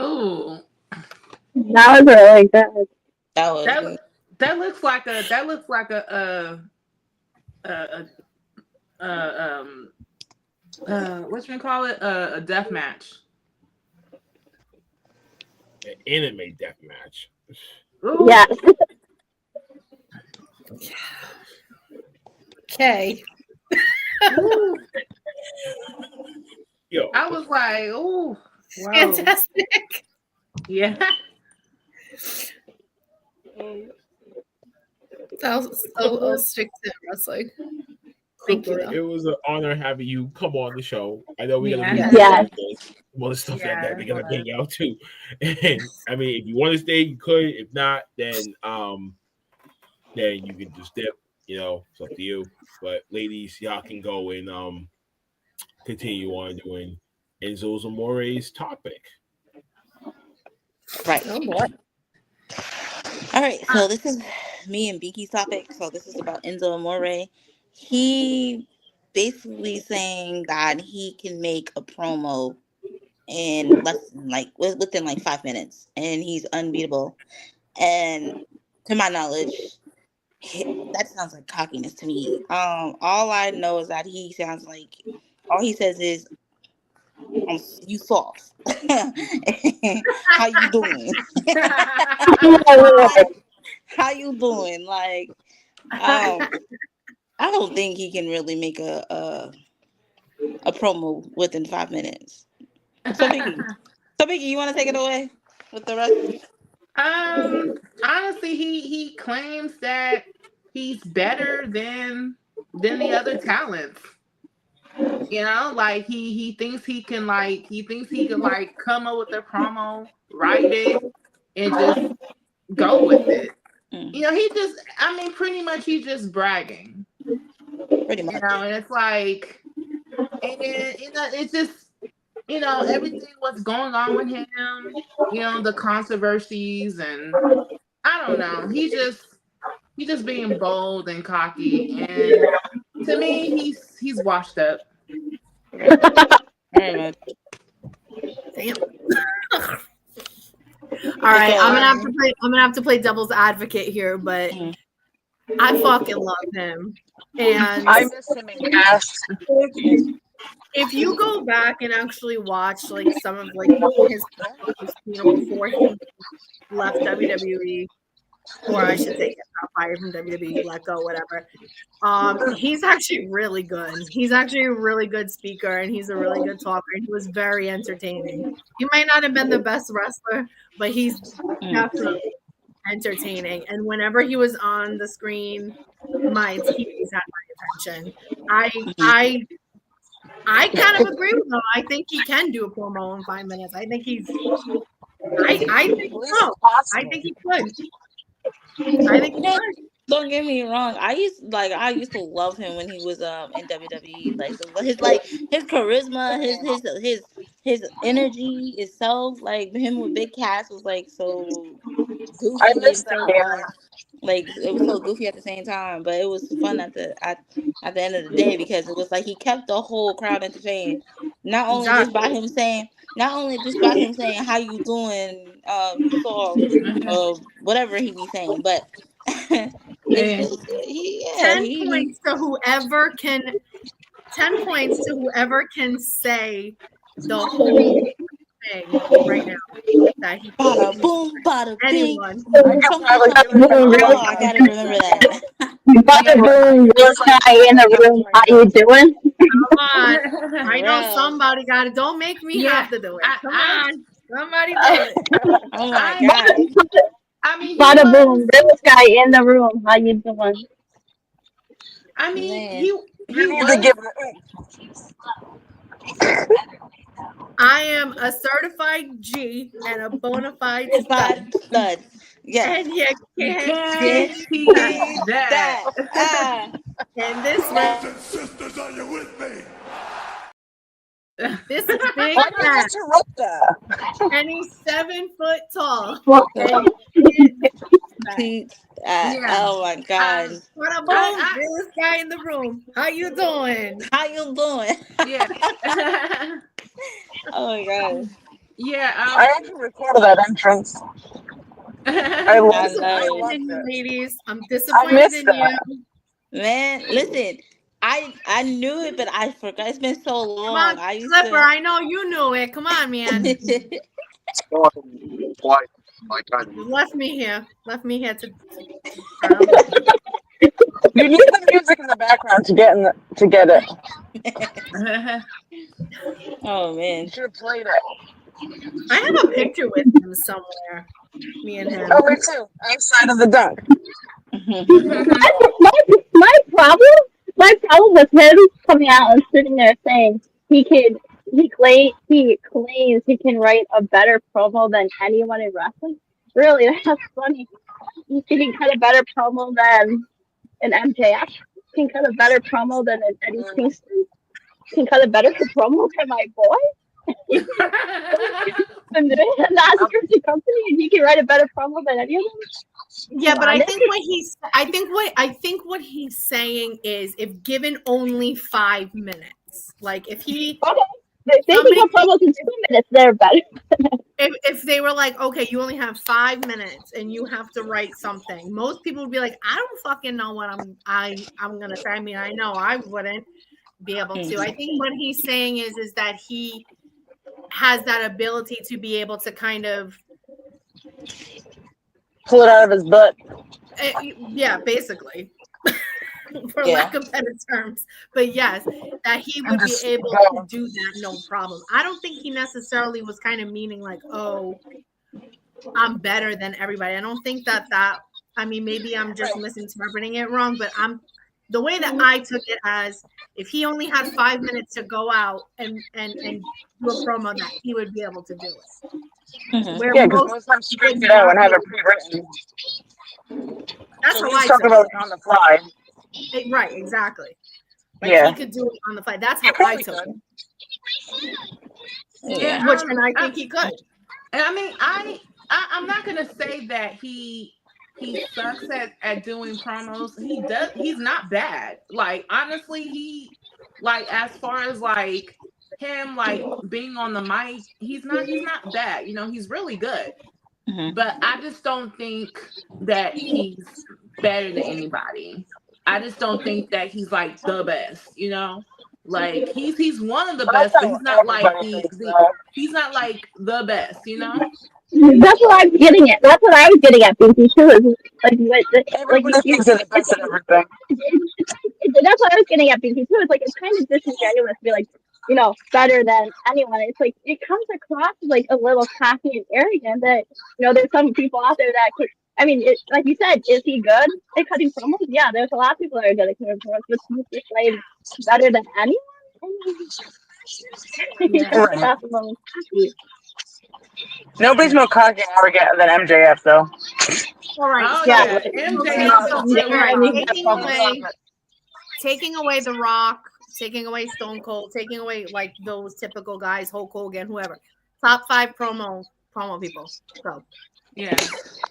Ooh, That was really good. That was that good. that looks like a what you call it, a death match. An anime death match. Ooh. Yeah. Okay. Yo, I was like, ooh, wow. Fantastic. Yeah. I'll stick to wrestling. Thank you, though. it was an honor having you come on the show. I know we're gonna Yeah. be Yeah. some other stuff Yeah, that we're gonna but- bring out too. And I mean, if you want to stay, you could. If not, then you can just dip. You know, it's up to you. But ladies, y'all can go and continue on doing Enzo's Amore's topic. Right. Oh boy. All right. So this is me and Binky's topic. So this is about Enzo Amore. He basically saying that he can make a promo in less than within 5 minutes, and he's unbeatable. And to my knowledge, that sounds like cockiness to me. All I know is that he sounds like all he says is, "You soft. How you doing? How you doing?" Like, I don't think he can really make a promo within 5 minutes. So Binky, you want to take it away with the rest? Honestly, he claims that he's better than the other talents. You know, like he thinks he can like come up with a promo, write it, and just go with it. You know, pretty much he's just bragging. Pretty much. You know, and it's like, and it's just, everything what's going on with him, the controversies, and I don't know. He's just being bold and cocky, and to me, he's washed up. Very much. Damn. All right, I'm gonna have to play devil's advocate here, but I fucking love him, and I miss him in cast. If you go back and actually watch like some of like his before he left WWE, or I should say got fired from WWE, let go, whatever. He's actually really good. He's actually a really good speaker, and he's a really good talker. And he was very entertaining. He might not have been the best wrestler, but he's definitely entertaining. And whenever he was on the screen, he always had my attention. I kind of agree with him. I think he can do a promo in 5 minutes. I think he's. I think so. I think he could. I think he could. Don't get me wrong. I used to love him when he was in WWE. Like his charisma, his energy itself, like him with Big Cass was like so goofy and so fun. Like it was so goofy at the same time, but it was fun at the end of the day because it was like he kept the whole crowd entertained. Not only just by him saying how you doing, so whatever he be saying, but it's just 10 points to whoever can 10 points to whoever can say the whole thing right now. That he bada boom, bada anyone. Oh, I gotta remember that. Bada boom, real guy in the room. How you doing? Come on. I know somebody got it. Don't make me have to do it. Come on. Somebody do it. Oh my god. Bada boom, real guy in the room. How you doing? I mean, Man. he was. I am a certified G and a bona fide stud. Yes. And you can't beat that. And this Brothers and sisters, are you with me? This is Big Cat. And he's 7 foot tall. And Oh my god. What a boom, realest guy in the room. How you doing? How you doing? Yeah. Oh my god. Yeah. I actually recorded that entrance. I loved it. Ladies. I'm disappointed in you. Man, listen. I knew it, but I forgot. It's been so long. Come on, Flipper. I know you knew it. Come on, man. Left me here to You need the music in the background to get it. Oh man. You should have played it. I have a picture with him somewhere. Me and him. Oh, me too. Outside of the dunk. My problem with him coming out and sitting there saying he claims he can write a better promo than anyone in wrestling. Really, that's funny. He can cut a better promo than an MJF. He can cut a better promo than an Eddie Kingston. He can cut a better promo than my boy. And that's scripted company, and he can write a better promo than any of them. Yeah, but I think what he's saying is if given only 5 minutes, like if he they can cut promos in 2 minutes, they're better. if they were like, okay, you only have 5 minutes and you have to write something, most people would be like, I don't fucking know what I'm gonna say. I mean, I know I wouldn't be able to. I think what he's saying is that he has that ability to be able to kind of pull it out of his butt. Yeah, basically. For lack of better terms. But yes, that he would be able to do that no problem. I don't think he necessarily was kind of meaning like, oh, I'm better than everybody. I don't think that I mean, maybe I'm just misinterpreting it wrong, but the way that I took it as if he only had 5 minutes to go out and do a promo, that he would be able to do it. Where Yeah, because most most times would script it out not and be have it able to. pre-written. That's So how he's I talking took about it. on the fly. Right, exactly. Like Yeah. he could do it on the fly. That's how I took it. Yeah, And I think he could. And I mean, I'm not gonna say that he sucks at doing promos. He does. He's not bad. Like honestly, he like as far as like him like being on the mic, he's not bad. You know, he's really good. But I just don't think that he's better than anybody. I just don't think that he's like the best. You know, like he's one of the best, but he's not like the he's not like the best. You know. That's what I'm getting at. That's what I was getting at, Binky, too. Is like Everybody thinks they're the best at everything. That's what I was getting at, Binky, too. It's like it's kind of disingenuous to be like, better than anyone. It's like it comes across as like a little cocky and arrogant that there's some people out there that could. I mean, like you said, is he good at cutting promos? Yeah, there's a lot of people that are good at cutting promos, but he's just like better than anyone. Right. Nobody's more cocky and arrogant than MJF, though. All right. Oh So yeah, MJF is really taking away The Rock, taking away Stone Cold, taking away like those typical guys, Hulk Hogan, whoever. Top 5 promo people. So yeah.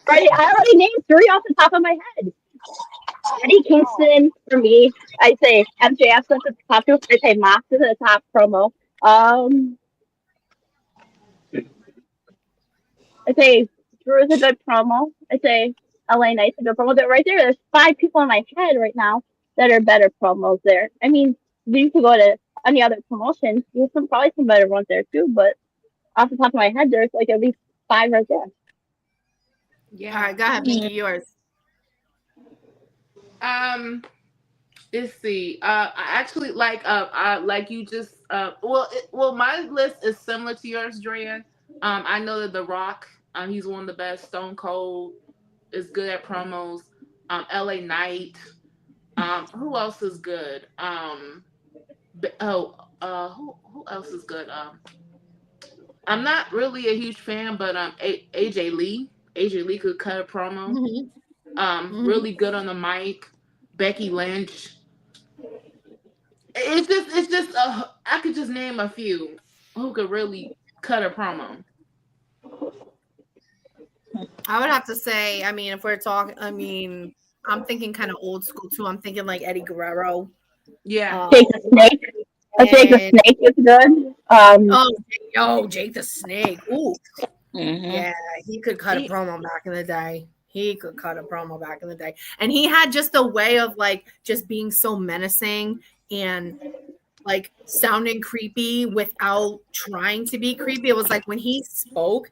Right, I already named 3 off the top of my head. Eddie Kingston for me. I say MJF's at the top 2. I say Mox is at the top promo. I say Drew is a good promo. I say LA Knight's a good promo. But right there's 5 people in my head right now that are better promos there. I mean, you could go to any other promotion. There's probably some better ones there too, but off the top of my head, there's like at least 5 right there. Yeah. All right, go ahead, Binky, yours. Let's see. I actually like you just well my list is similar to yours, Draya. I know that The Rock, he's one of the best. Stone Cold is good at promos. LA Knight. Who else is good? Who else is good? I'm not really a huge fan, but AJ Lee. AJ Lee could cut a promo. Really good on the mic. Becky Lynch. It's just I could just name a few who could really cut a promo. I would have to say, I mean, if we're talking, I mean, I'm thinking kind of old school too. I'm thinking like Eddie Guerrero. Yeah. Jake the Snake. Jake the Snake is good. Jake the Snake. Ooh. Yeah, he could cut a promo back in the day. And he had just a way of like just being so menacing and like sounding creepy without trying to be creepy. It was like when he spoke,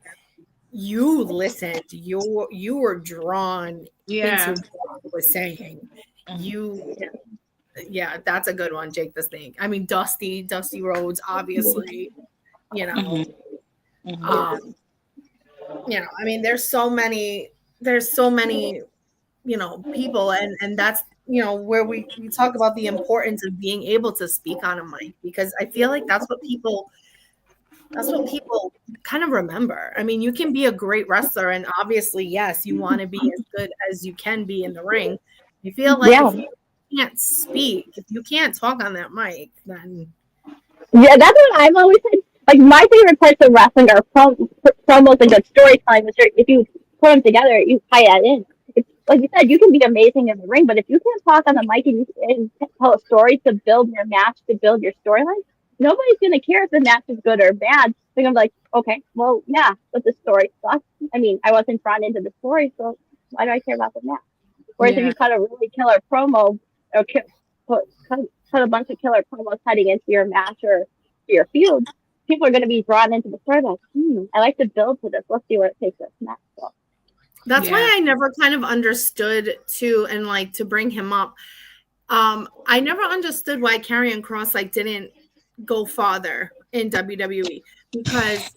you listened, you were drawn into what he was saying. Yeah, that's a good one, Jake the Snake. I mean, Dusty Rhodes, obviously, I mean, there's so many, people, and that's, where we talk about the importance of being able to speak on a mic, because I feel like that's what people kind of remember. I mean, you can be a great wrestler, and obviously, yes, you want to be as good as you can be in the ring. You feel like if you can't speak, if you can't talk on that mic, then that's what I've always said. Like my favorite parts of wrestling are promos and good storytelling. Which if you put them together, you tie that in. It's like you said, you can be amazing in the ring, but if you can't talk on the mic and tell a story to build your match, to build your storyline, nobody's gonna care if the match is good or bad. They're gonna be like, okay, well, yeah, but the story sucks. I mean, I wasn't drawn into the story, so why do I care about the match? Whereas if you cut a really killer promo or cut a bunch of killer promos heading into your match or your feud, people are going to be drawn into the story. Like, I like to build to this. Let's see where it takes us next. So. That's why I never kind of understood too, and like to bring him up. I never understood why Karrion Kross like didn't go farther in WWE, because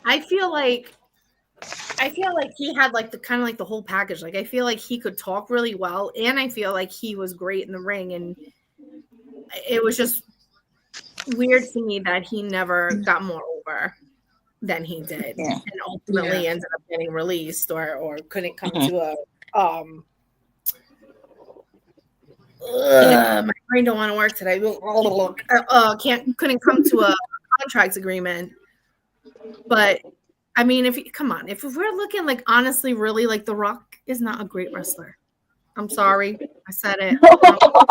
I feel like I feel like he had like the kind of like the whole package. Like I feel like he could talk really well, and I feel like he was great in the ring. And it was just weird to me that he never got more over than he did, and ultimately ended up getting released or couldn't come to a my brain don't want to work today. Couldn't come to a contract agreement. But I mean, if we're looking like honestly, really, like The Rock is not a great wrestler. I'm sorry, I said it. I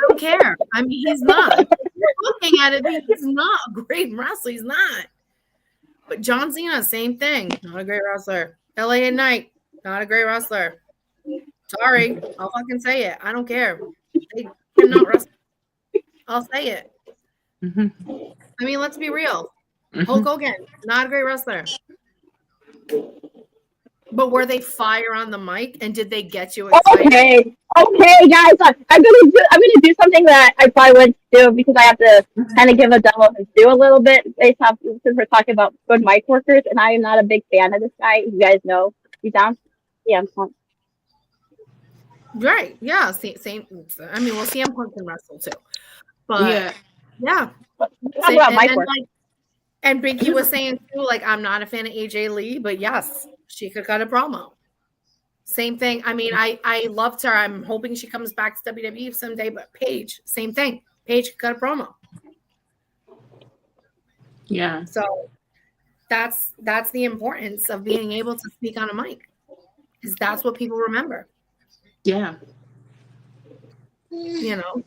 don't care. I mean, he's not. If you're looking at it, he's not a great wrestler. He's not. But John Cena, same thing. Not a great wrestler. LA Knight, not a great wrestler. Sorry, I'll fucking say it. I don't care. They cannot wrestle. I'll say it. I mean, let's be real. Hulk Hogan, not a great wrestler. But were they fire on the mic, and did they get you excited? Okay, guys, I'm gonna do something that I probably wouldn't do because I have to kind of give a devil his due a little bit based off since we're talking about good mic workers, and I am not a big fan of this guy. You guys know he's down. Yeah, I'm fine. Right? Yeah. Same. I mean, well, CM Punk can wrestle too, but yeah. And Binky was saying too, like, I'm not a fan of AJ Lee, but yes, she could cut a promo. Same thing. I mean, I loved her. I'm hoping she comes back to WWE someday, but Paige, same thing. Paige could cut a promo. Yeah. So that's the importance of being able to speak on a mic. Is that's what people remember. Yeah. You know.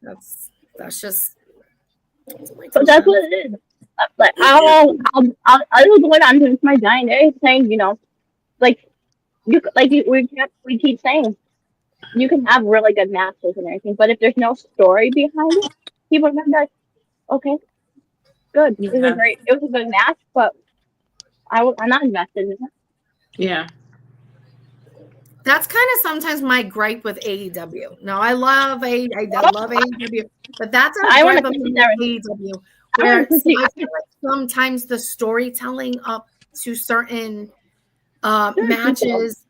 That's just So that's what it is. Like I'll go on to my giant day saying, you know, like we keep saying, you can have really good matches and everything, but if there's no story behind it, people are gonna be like, okay, good, it was a good match, but I'm not invested in it. Yeah. That's kind of sometimes my gripe with AEW. No, I love AEW, but that's a gripe of AEW. Where I feel like sometimes the storytelling up to certain matches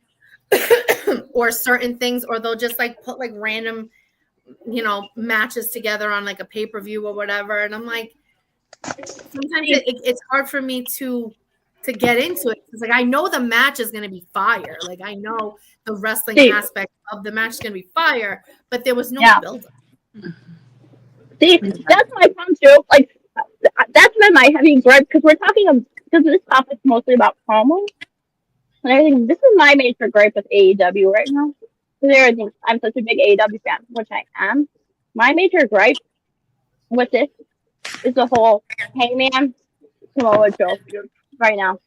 or certain things, or they'll just like put like random, you know, matches together on like a pay-per-view or whatever, and I'm like, sometimes it's hard for me to get into it. It's like I know the match is going to be fire. Like I know the wrestling aspect of the match is going to be fire, but there was no build up. See, that's my problem too. Like that's been my heavy gripe because we're talking because this topic's mostly about promos and everything. This is my major gripe with AEW right now. Because everything, I'm such a big AEW fan, which I am. My major gripe with this is the whole Hangman Samoa Joe feud right now.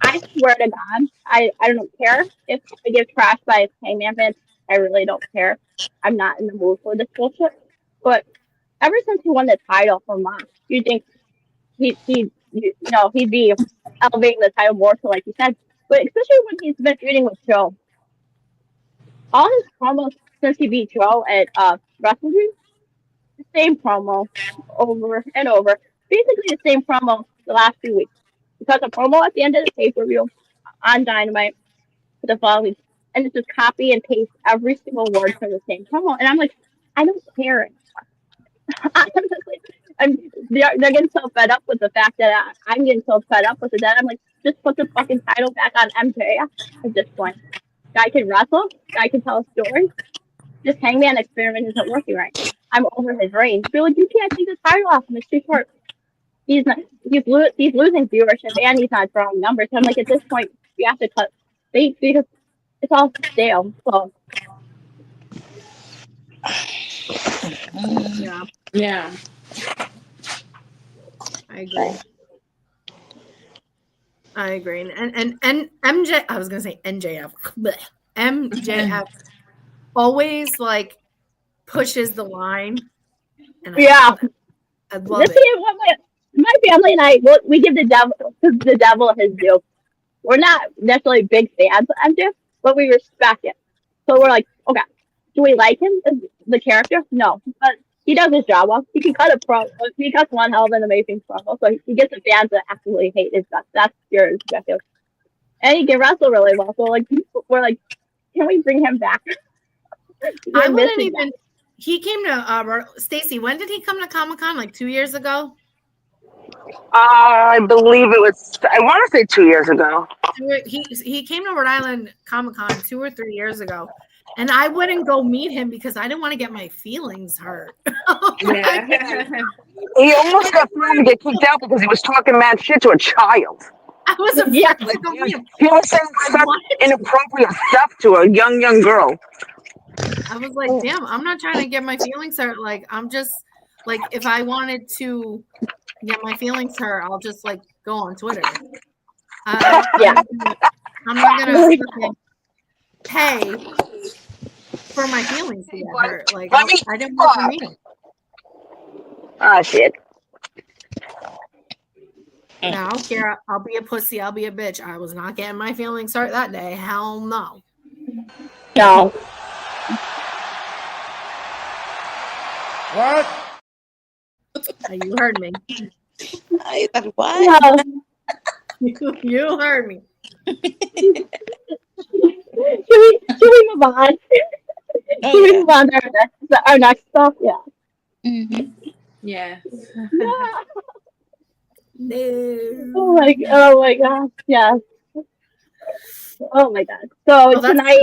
I swear to God, I don't care if I get trashed by Hangman fans. I really don't care. I'm not in the mood for this bullshit. But ever since he won the title from Mox, you think he'd be elevating the title more so, like you said. But especially when he's been feuding with Joe, all his promos since he beat Joe at WrestleMania, the same promo over and over. Basically the same promo the last few weeks. Because a promo at the end of the pay-per-view on Dynamite for the following week, and it's just copy and paste every single word for the same promo. And I'm like, I don't care anymore. They're getting so fed up with the fact that I'm getting so fed up with it that I'm like, just put the fucking title back on MJF at this point. Guy can wrestle. Guy can tell a story. This Hangman experiment isn't working right now. I'm over his reign. They're like, you can't take the title off him. It's too short. He's losing viewership and he's not drawing numbers. So I'm like, at this point, you have to cut bait because it's all stale. So yeah, I agree. And MJ, I was gonna say NJF. MJF always like pushes the line. And I love it. My family and I, we give the devil his due. We're not necessarily big fans of MJF, but we respect it. So we're like, okay, do we like him as the character? No, but he does his job well. He can cut a pro. He cuts one hell of an amazing promo, so he gets the fans that actually hate his guts. That's your objective. And he can wrestle really well. So like people were like, can we bring him back? I wouldn't even. That. He came to Stacey. When did he come to Comic-Con? Like 2 years ago. I believe it was. I want to say 2 years ago. He came to Rhode Island Comic-Con 2 or 3 years ago, and I wouldn't go meet him because I didn't want to get my feelings hurt. Yeah. He almost got thrown to get kicked out because he was talking mad shit to a child. I was afraid to go meet him. He was saying such inappropriate stuff to a young girl. I was like, damn, I'm not trying to get my feelings hurt. Like, I'm just like, if I wanted to get my feelings hurt, I'll just like go on Twitter. I'm not gonna pay for my feelings to get hurt. Like, I didn't want to meet him. Ah, shit. No, I don't care. I'll be a pussy. I'll be a bitch. I was not getting my feelings hurt that day. Hell no. No. What? You heard me. What? No. You heard me. Should we move on? Should we move on to our next stuff? Yeah. Mm-hmm. Yes. No. Oh my gosh. Yes. Oh my god. So tonight,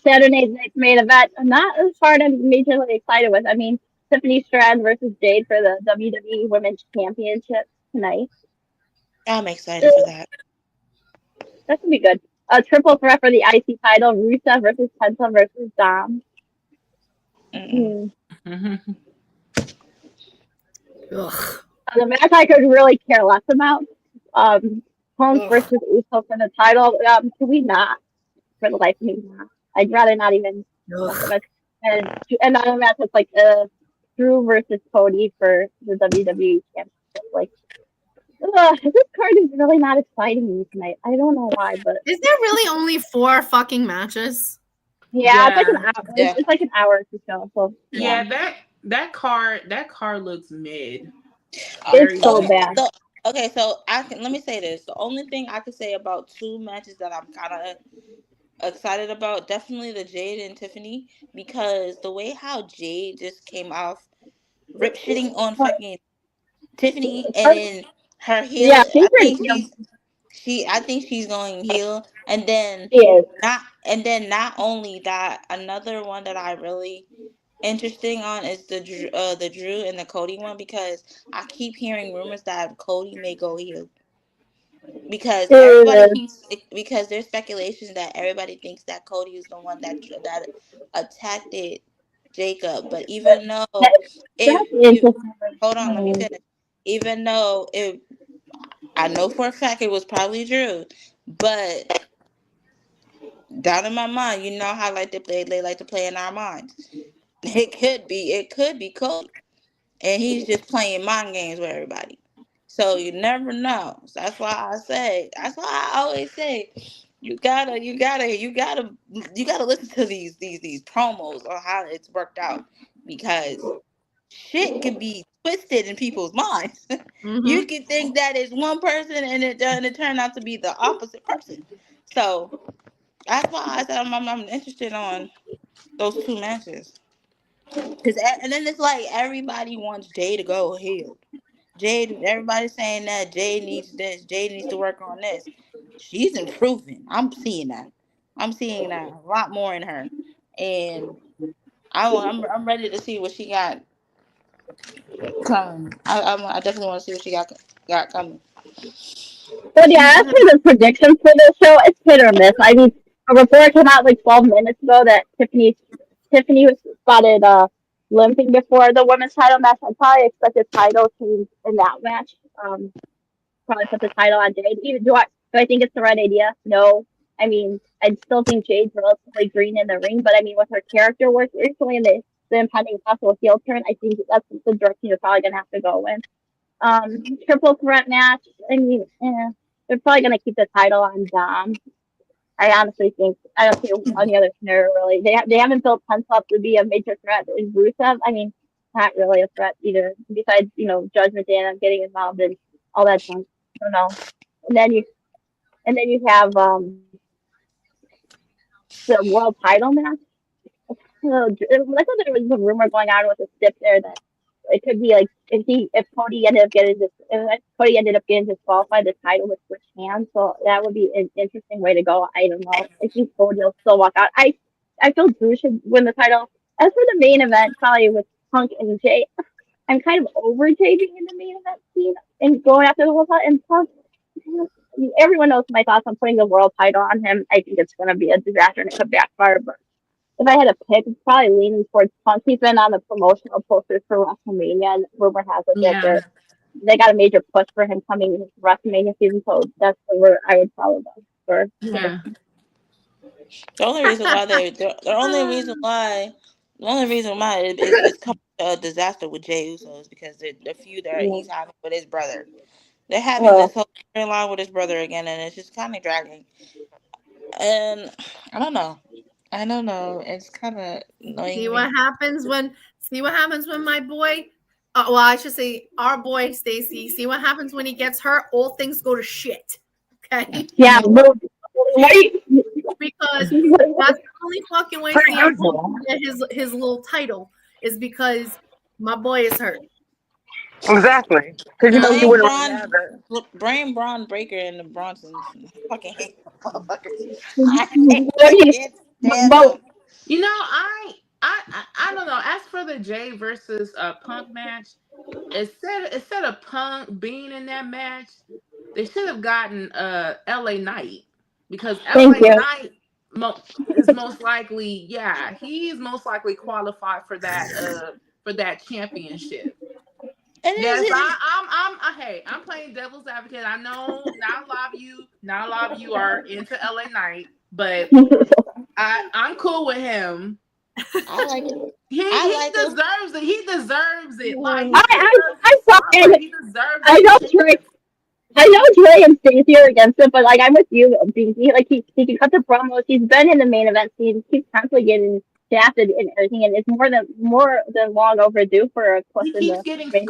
Saturday night's main event. I'm not as far as I'm majorly excited with. I mean, Tiffany Strand versus Jade for the WWE Women's Championship tonight. I'm excited for that. That should be good. A triple threat for the IC title: Rusev versus Penta versus Dom. The match I could really care less about. Holmes versus Uso for the title. Can we not? For the life of me, not. I'd rather not even. And another match that's like Drew versus Cody for the WWE Championship. Like, this card is really not exciting me tonight. I don't know why, but is there really only 4 fucking matches? Yeah, it's like an hour. Yeah. It's like an hour to show. So yeah, that card looks mid. It's so bad. So let me say this. The only thing I could say about 2 matches that I'm kind of excited about, definitely the Jade and Tiffany, because the way how Jade just came off rip shitting on fucking Tiffany and then her heel. Yeah, I think she's going heel, and then not only that, another one that I really interesting on is the Drew and the Cody one, because I keep hearing rumors that Cody may go heel. Because because there's speculation that everybody thinks that Cody is the one that attacked Jacob, but even though hold on, let me finish. Even though I know for a fact it was probably Drew, but down in my mind, you know how they like to play in our minds. It could be Cody, and he's just playing mind games with everybody. So you never know. So that's why I always say, you gotta listen to these promos on how it's worked out, because shit can be twisted in people's minds. Mm-hmm. You can think that it's one person and it turned out to be the opposite person. So that's why I said I'm interested on those 2 matches. And then it's like everybody wants Jay to go heel. Everybody's saying that Jay needs this. Jay needs to work on this. She's improving. I'm seeing that. I'm seeing that a lot more in her, and I'm ready to see what she got coming. I definitely want to see what she got coming. But yeah, as for the predictions for this show, it's hit or miss. I mean, a report came out like 12 minutes ago that Tiffany was spotted limping before the women's title match. I probably expect a title change in that match. Probably put the title on Jade. Do I think it's the right idea? No. I mean, I still think Jade's relatively green in the ring, but I mean, with her character work recently and the impending possible heel turn, I think that's the direction you're probably gonna have to go in. Triple threat match. I mean, they're probably gonna keep the title on Dom. I honestly think I don't see any other scenario really. They haven't built Pence up to be a major threat in Rusev. I mean, not really a threat either. Besides, Judgment Day and I'm getting involved in all that junk. I don't know. And then you have the world title match. I thought there was a rumor going on with a stip there that it could be like if Cody ended up getting disqualified, the title would switch hands. So that would be an interesting way to go. I don't know. I think Cody will still walk out. I feel Drew should win the title. As for the main event, probably with Punk and Jay, I'm kind of over Jay being in the main event scene and going after the whole title. And Punk, everyone knows my thoughts on putting the world title on him. I think it's going to be a disaster and it could backfire. But if I had to pick, it's probably leaning towards Punk. He's been on the promotional posters for WrestleMania, and rumor has it that they got a major push for him coming into WrestleMania season. So that's where I would follow them for. Yeah. The only reason why the only reason why it's coming to a disaster with Jey Uso is because the feud that he's having with his brother. They're having this whole storyline with his brother again, and it's just kind of dragging. And I don't know. It's kind of annoying. See what happens when my boy, well, I should say our boy Stacey. See what happens when he gets hurt. All things go to shit. Okay. Yeah. Because that's the only fucking way to get his little title is because my boy is hurt. Exactly. Because you wouldn't really have it. Brain Braun Breaker and the Bronsons. I fucking hate motherfuckers. I don't know. As for the Jay versus Punk match, instead of Punk being in that match, they should have gotten LA Knight, because LA Knight is most likely, he's most likely qualified for that championship. Yes, I'm playing devil's advocate. I know not a lot of you are into LA Knight, but I'm cool with him. I like it. He deserves it. He deserves it. Like he deserves it. I know Dre and Stacey are against it, but I'm with you, Binky. He can cut the promos. He's been in the main event scene. He's constantly getting drafted and everything, and it's more than long overdue for a push in the main event.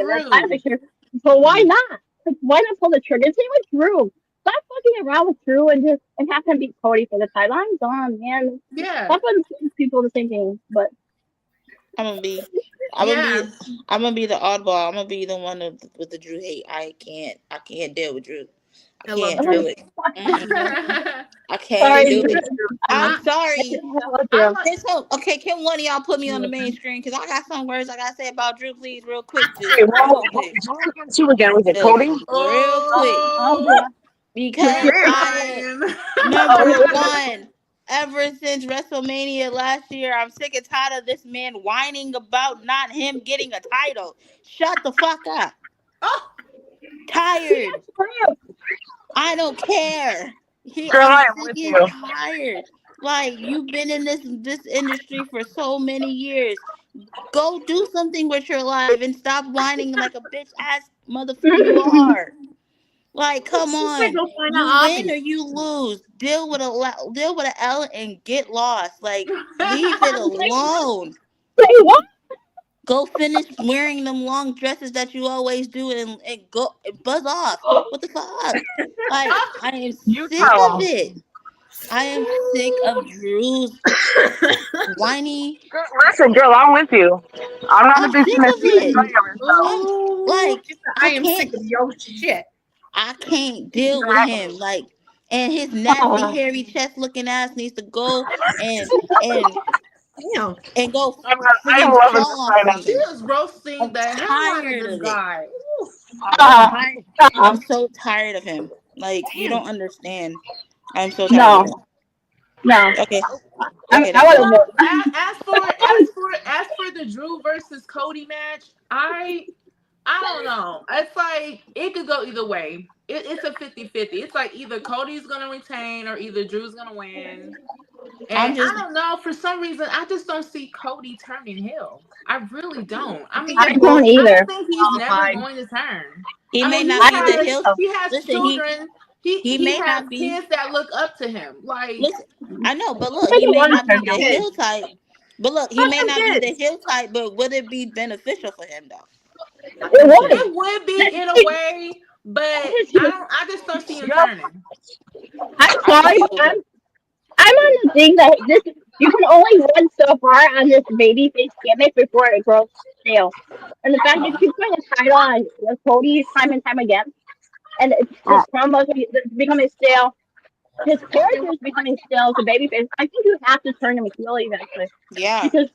So why not? Why not pull the trigger? Same with Drew. Stop fucking around with Drew and have him beat Cody for the title. I'm done, man. Yeah. Stop putting people the same thing. But I'm gonna be the oddball. I'm gonna be the one with the Drew hate. I can't deal with Drew. I can't do it. I can't do it. I'm sorry. Okay, can one of y'all put me on the main screen? Because I got some words I gotta say about Drew, please, real quick. Against you again with it, Cody? Real quick. Because number one, ever since WrestleMania last year, I'm sick and tired of this man whining about not him getting a title. Shut the fuck up. Tired. I don't care. I'm tired. You've been in this industry for so many years. Go do something with your life and stop whining like a bitch ass motherfucker you are. Come on. You win or you lose. Deal with an L and get lost. Leave it alone. What? Go finish wearing them long dresses that you always do and go buzz off. What the fuck? I am sick of it. I am sick of Drew's whiny. Listen, girl, I'm with you. I'm not a big sick of it. I am sick of your shit. I can't deal with him. And his nasty, hairy chest looking ass needs to go and go. She was roasting the hell out of this guy. I'm so tired of him. You don't understand. I'm so tired of him. No. Okay. As for the Drew versus Cody match, I don't know. It's it could go either way. It's a 50-50. It's either Cody's gonna retain or either Drew's gonna win. And I don't know. For some reason, I just don't see Cody turning heel. I really don't. I don't either. I think he's never going to turn. He may not be the heel. He has children. He may has not be. kids that look up to him. Like, Listen, I know, but look, he may not be the heel type. But look, he may not be the heel type. But would it be beneficial for him though? It would be in a way, but I just don't see him turning. I'm sorry, but I'm on the thing that you can only run so far on this babyface gimmick before it grows stale. And the fact that you keep putting a title on Cody time and time again, and his promos are becoming stale, his character is becoming stale as a babyface. I think you have to turn him heel eventually. Yeah. Because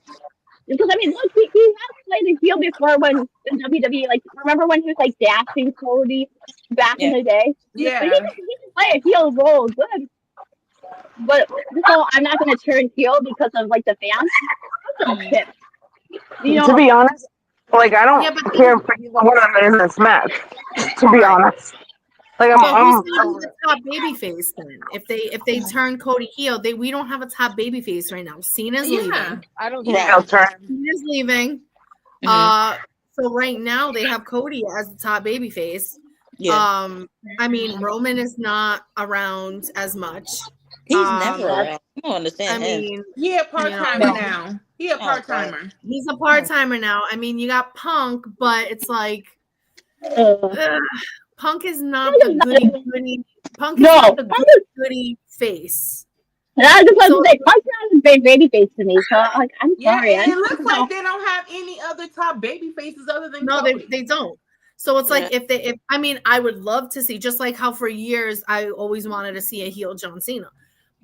I mean, look, he has played a heel before when in WWE. Like, remember when he was like dashing Cody back in the day? Yeah. He can play a heel role good. But so I'm not going to turn heel because of like the fans. To be honest, like I don't care for either one of them in this match. To be honest, like who's going to be the top babyface then? If they turn Cody heel, we don't have a top babyface right now. Cena's leaving. I don't think they'll turn. Cena's leaving. So right now they have Cody as the top babyface. Yeah. I mean Roman is not around as much. He's never around. I don't understand him. mean, he a part-timer now. He a part-timer. He's a part-timer now. I mean, you got Punk, but it's like Punk is not the goody. Punk is not the goody face. I just want to say, Punk's not a big baby face to me. So like, I'm sorry. It looks like they don't have any other top baby faces other than Cody. They don't. So it's like if I mean, I would love to see, just like how for years I always wanted to see a heel John Cena.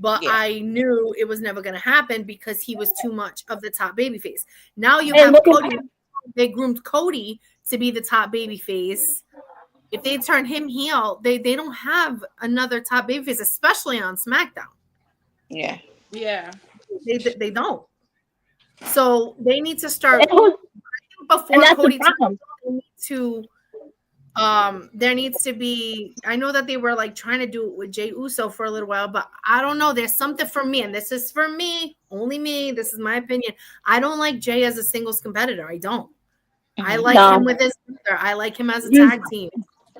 But I knew it was never going to happen because he was too much of the top babyface. Now you have Cody. They groomed Cody to be the top babyface. If they turn him heel, they don't have another top babyface, especially on SmackDown. Yeah. Yeah. They don't. So they need to start before Cody to there needs to be, I know that they were like trying to do it with Jey Uso for a little while, but I don't know. There's something for me, and this is for me, only me. This is my opinion. I don't like Jey as a singles competitor. I don't. I like him with his sister. I like him as a tag team.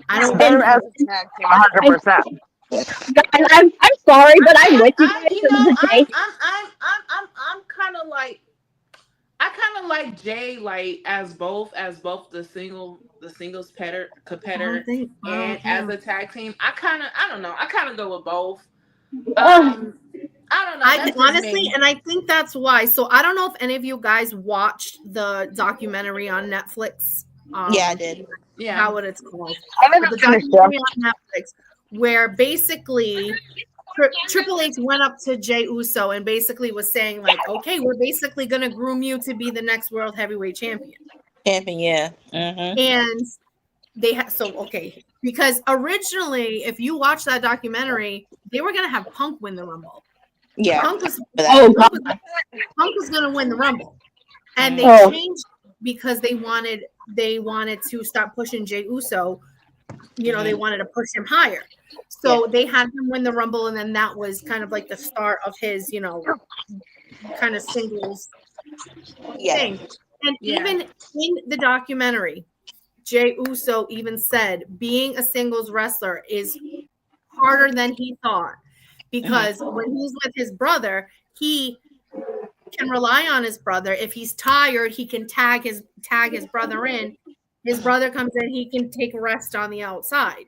I don't like him as a tag team 100%. I'm sorry, but I'm with you guys. I'm kind of like, I kind of like Jay like as both the singles competitor and as a tag team. I don't know. I kind of go with both. I don't know. Honestly, and I think that's why. So I don't know if any of you guys watched the documentary on Netflix. Yeah, I did. Yeah, how would it's called? The documentary on Netflix, where basically Triple H went up to Jey Uso and basically was saying like, okay, we're basically going to groom you to be the next world heavyweight champion. Yeah. Mm-hmm. And they had, because originally, if you watch that documentary, they were going to have Punk win the Rumble. Yeah. Punk was going to win the Rumble. And they changed because they wanted to stop pushing Jey Uso. You know, they wanted to push him higher. So they had him win the Rumble, and then that was kind of like the start of his, kind of singles thing. And even in the documentary, Jey Uso even said being a singles wrestler is harder than he thought, because when he's with his brother, he can rely on his brother. If he's tired, he can tag his brother in. His brother comes in, he can take a rest on the outside.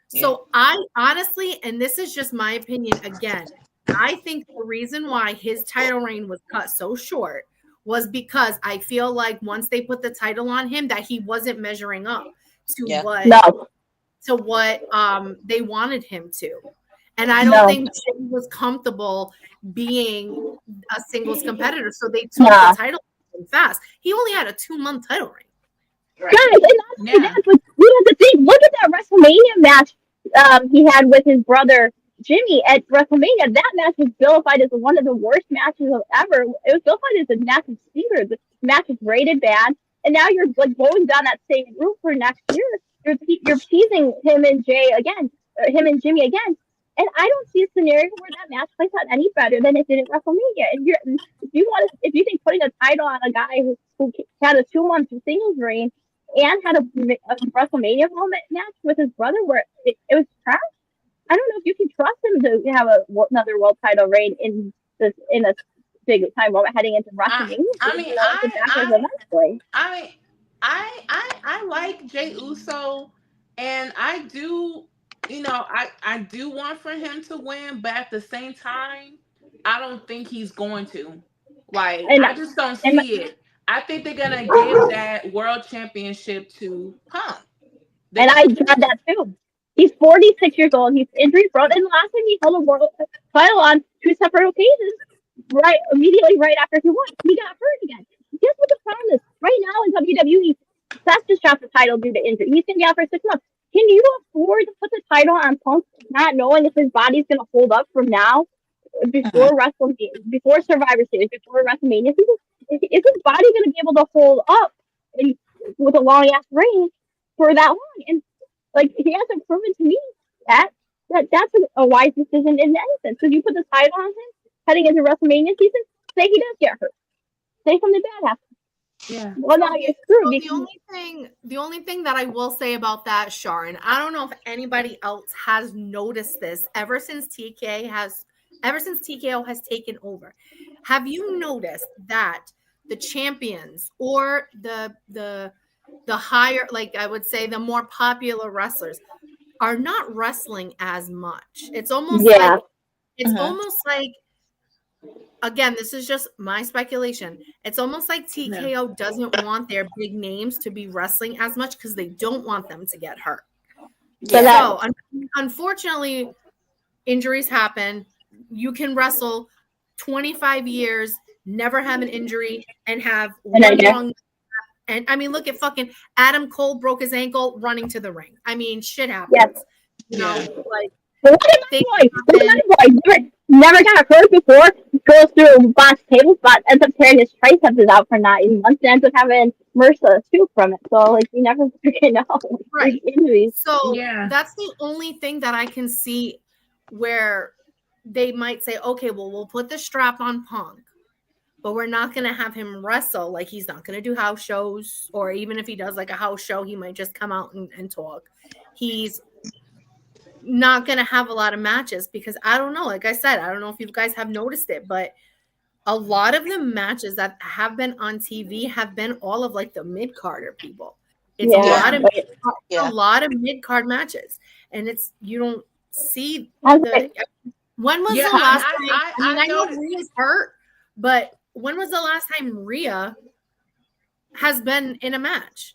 So I honestly, and this is just my opinion again, I think the reason why his title reign was cut so short was because I feel like once they put the title on him, that he wasn't measuring up to what they wanted him to. And I don't think Jey was comfortable being a singles competitor. So they took the title fast. He only had a 2-month title reign. Guys, and not only that, but you have to think, look at that WrestleMania match he had with his brother Jimmy at WrestleMania. That match was vilified as one of the worst matches ever. It was vilified as a massive stinker. The match was rated bad, and now you're like going down that same route for next year. You're teasing him and Jimmy again, and I don't see a scenario where that match plays out any better than it did at WrestleMania. And if you think putting a title on a guy who had a 2-month singles reign and had a WrestleMania moment match with his brother where it was trash, I don't know if you can trust him to have another world title reign in a big time moment heading into WrestleMania. I like Jey Uso, and I do, I do want for him to win, but at the same time, I don't think he's going to. Like, I just don't see it. I think they're gonna give that world championship to Punk. And I dread that too. He's 46 years old. He's injury prone, and the last time he held a world title on 2 separate occasions, immediately right after he won, he got hurt again. Guess what the problem is? Right now in WWE, Seth just dropped the title due to injury. He's gonna be out for 6 months. Can you afford to put the title on Punk, not knowing if his body's gonna hold up from now before WrestleMania, before Survivor Series, before WrestleMania? Is his body gonna be able to hold up with a long ass reign for that long? And like, he hasn't proven to me that's a wise decision in any sense. Because you put the title on him heading into WrestleMania season, say he does get hurt, say something bad happens. Yeah. Well, now you're screwed. So the only thing that I will say about that, Sharon, I don't know if anybody else has noticed this ever since TKO has taken over. Have you noticed that the champions or the higher, like I would say, the more popular wrestlers are not wrestling as much? It's almost almost like, again, this is just my speculation. It's almost like TKO doesn't want their big names to be wrestling as much because they don't want them to get hurt. So unfortunately, injuries happen. You can wrestle 25 years, never have an injury, and have one wrong. And I mean, look at fucking Adam Cole broke his ankle running to the ring. I mean, shit happens. You know, like. But what about boy? Never got hurt before, goes through a box table spot, ends up tearing his triceps out for 9 months, and ends up having MRSA too from it. So, like, you never freaking know. Right. Injuries. So, that's the only thing that I can see where they might say, okay, well, we'll put the strap on Punk, but we're not going to have him wrestle. Like, he's not going to do house shows, or even if he does like a house show, he might just come out and talk. He's not going to have a lot of matches because I don't know. Like I said, I don't know if you guys have noticed it, but a lot of the matches that have been on TV have been all of like the mid-carder people. It's a lot of mid-card matches, and it's, you don't see when was the last time? I know Rhea's hurt, but when was the last time Rhea has been in a match?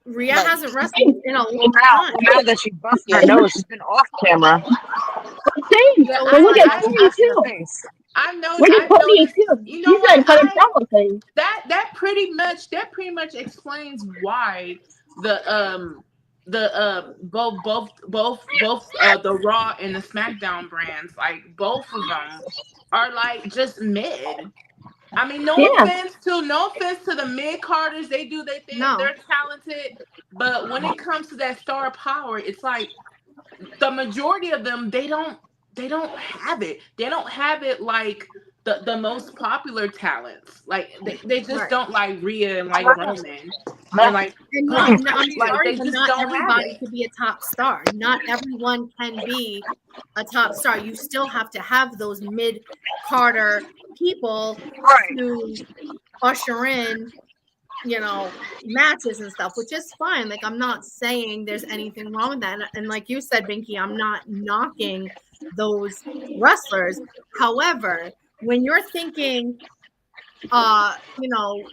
Rhea hasn't wrestled in a long time. Now that she busted her nose, she's been off camera. Same. Look at Cody too. I know. Look at Cody too. You know what? That pretty much explains why both the Raw and the SmackDown brands, like both of them, are like just mid. I mean, no offense to the mid carders, they do their thing, they're talented, but when it comes to that star power, it's like the majority of them they don't have it. They don't have it like the most popular talents. Like they just don't like Rhea and like Roman. And like, not everybody could be a top star. Not everyone can be a top star. You still have to have those mid-carder people to usher in, you know, matches and stuff, which is fine. Like, I'm not saying there's anything wrong with that. And like you said, Binky, I'm not knocking those wrestlers. However, when you're thinking, you know,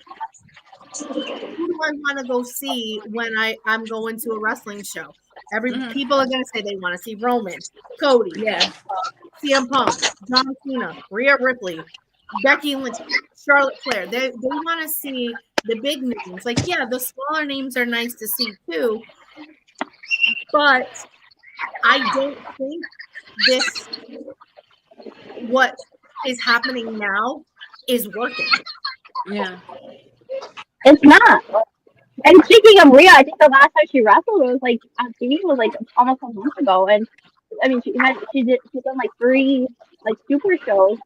who do I want to go see when I'm going to a wrestling show? People are going to say they want to see Roman, Cody, CM Punk, John Cena, Rhea Ripley, Becky Lynch, Charlotte Flair. They want to see the big names. Like, yeah, the smaller names are nice to see too, but I don't think what is happening now is working. Yeah. It's not. And speaking of Rhea, I think the last time she wrestled was like on TV was like almost a month ago. And I mean, she's done like 3 like super shows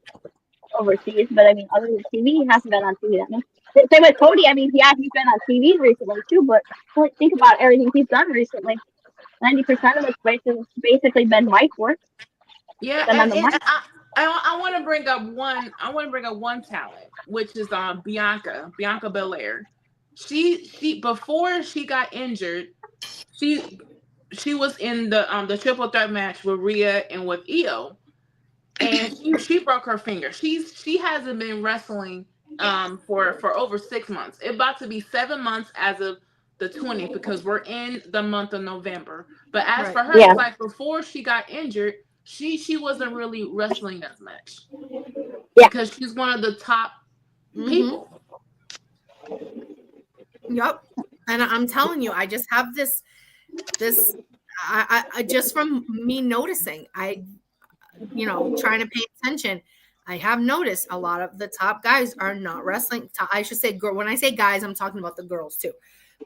overseas, but I mean, other than TV, he hasn't been on TV that much. Same with Cody. I mean, he's been on TV recently too, but think about everything he's done recently. 90% of it's basically been mic work. Yeah, Been on and, the and mic. I want to bring up one. I want to bring up one talent, which is Bianca Belair. She before she got injured, she was in the triple threat match with Rhea and with Io, and she broke her finger. She hasn't been wrestling for over 6 months. It's about to be 7 months as of the 20th because we're in the month of November. But as for her, it's like before she got injured, she wasn't really wrestling as much. Yeah. Because she's one of the top people. Yep. And I'm telling you, I just have this I just from me noticing, trying to pay attention, I have noticed a lot of the top guys are not wrestling. I should say, when I say guys, I'm talking about the girls too.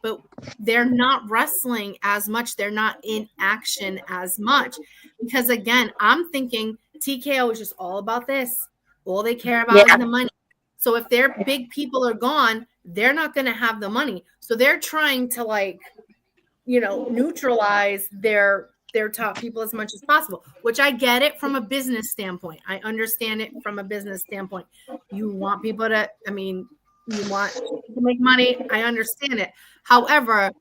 But they're not wrestling as much. They're not in action as much. Because again, I'm thinking TKO is just all about this. All they care about is the money. So if their big people are gone, they're not going to have the money. So they're trying to neutralize their top people as much as possible, which I get it from a business standpoint. I understand it from a business standpoint. You want people to, you want to make money. I understand it. However,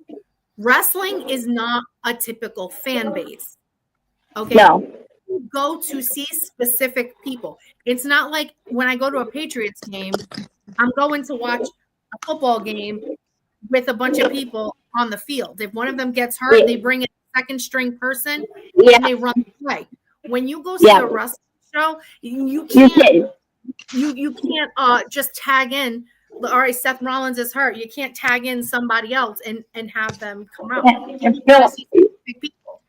wrestling is not a typical fan base. Okay. No. You go to see specific people. It's not like when I go to a Patriots game, I'm going to watch a football game with a bunch of people on the field. If one of them gets hurt, they bring in a second string person and they run the play. When you go see a wrestling show, you can't just tag in. All right, Seth Rollins is hurt. You can't tag in somebody else and have them come out. You gotta see big people.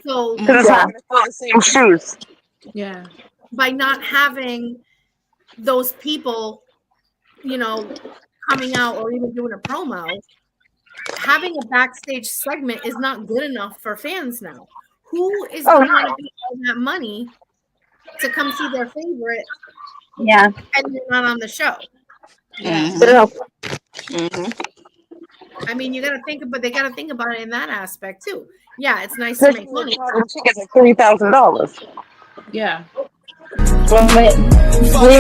So because it's not the same shoes. Yeah. By not having those people, coming out or even doing a promo, having a backstage segment is not good enough for fans now. Who is going to want to pay all that money to come see their favorite? Yeah. And they're not on the show. Yeah. You got to think about. They got to think about it in that aspect too. Yeah, it's nice to make money. Tickets at $3,000. Yeah. Leave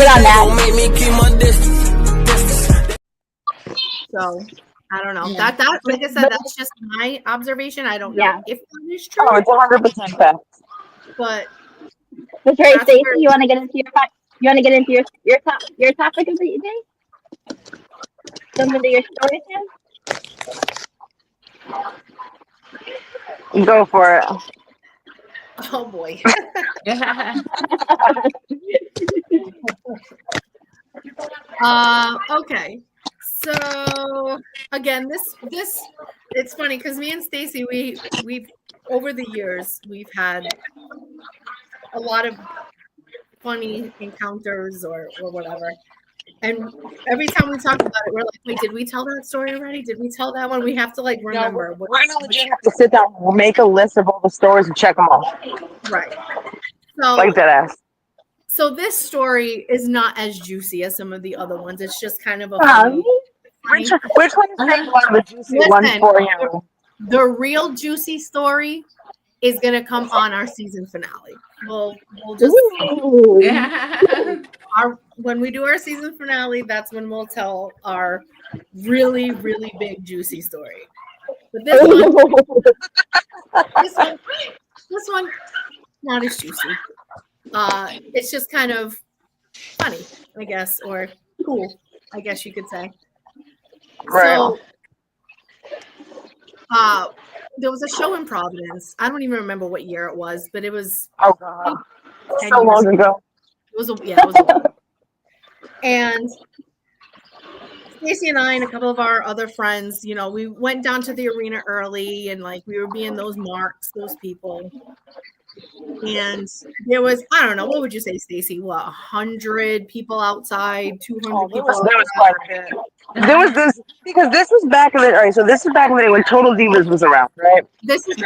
it on that. So I don't know. That like I said, that's just my observation. I don't know if that is true. Oh, it's 100% fact. But That's right, Stacey. You want to get into your topic of the day? Jump into your story, Sam? Go for it. Oh boy. Okay. So again, this it's funny because me and Stacey, we've over the years we've had a lot of funny encounters or whatever. And every time we talk about it, we're like, wait, did we tell that story already? Did we tell that one? We have to remember. No, we're gonna have to sit down and make a list of all the stories and check them off. Right. So like that ass. So this story is not as juicy as some of the other ones. It's just kind of a funny. Which one is one of the juicy ones for you? The real juicy story is gonna come on our season finale. We'll just when we do our season finale, that's when we'll tell our really, really big juicy story. But this one, not as juicy. It's just kind of funny, I guess, or cool, I guess you could say. Right. So, there was a show in Providence. I don't even remember what year it was, but it was so long ago. It was a while. And Stacey and I and a couple of our other friends, we went down to the arena early and we were being those marks, those people. And there was, I don't know, what would you say, Stacey? 100 people outside, 200 people outside? There was quite a bit. There was this, because this was back in the, all right, so this is back in the day when Total Divas was around, right? This is, So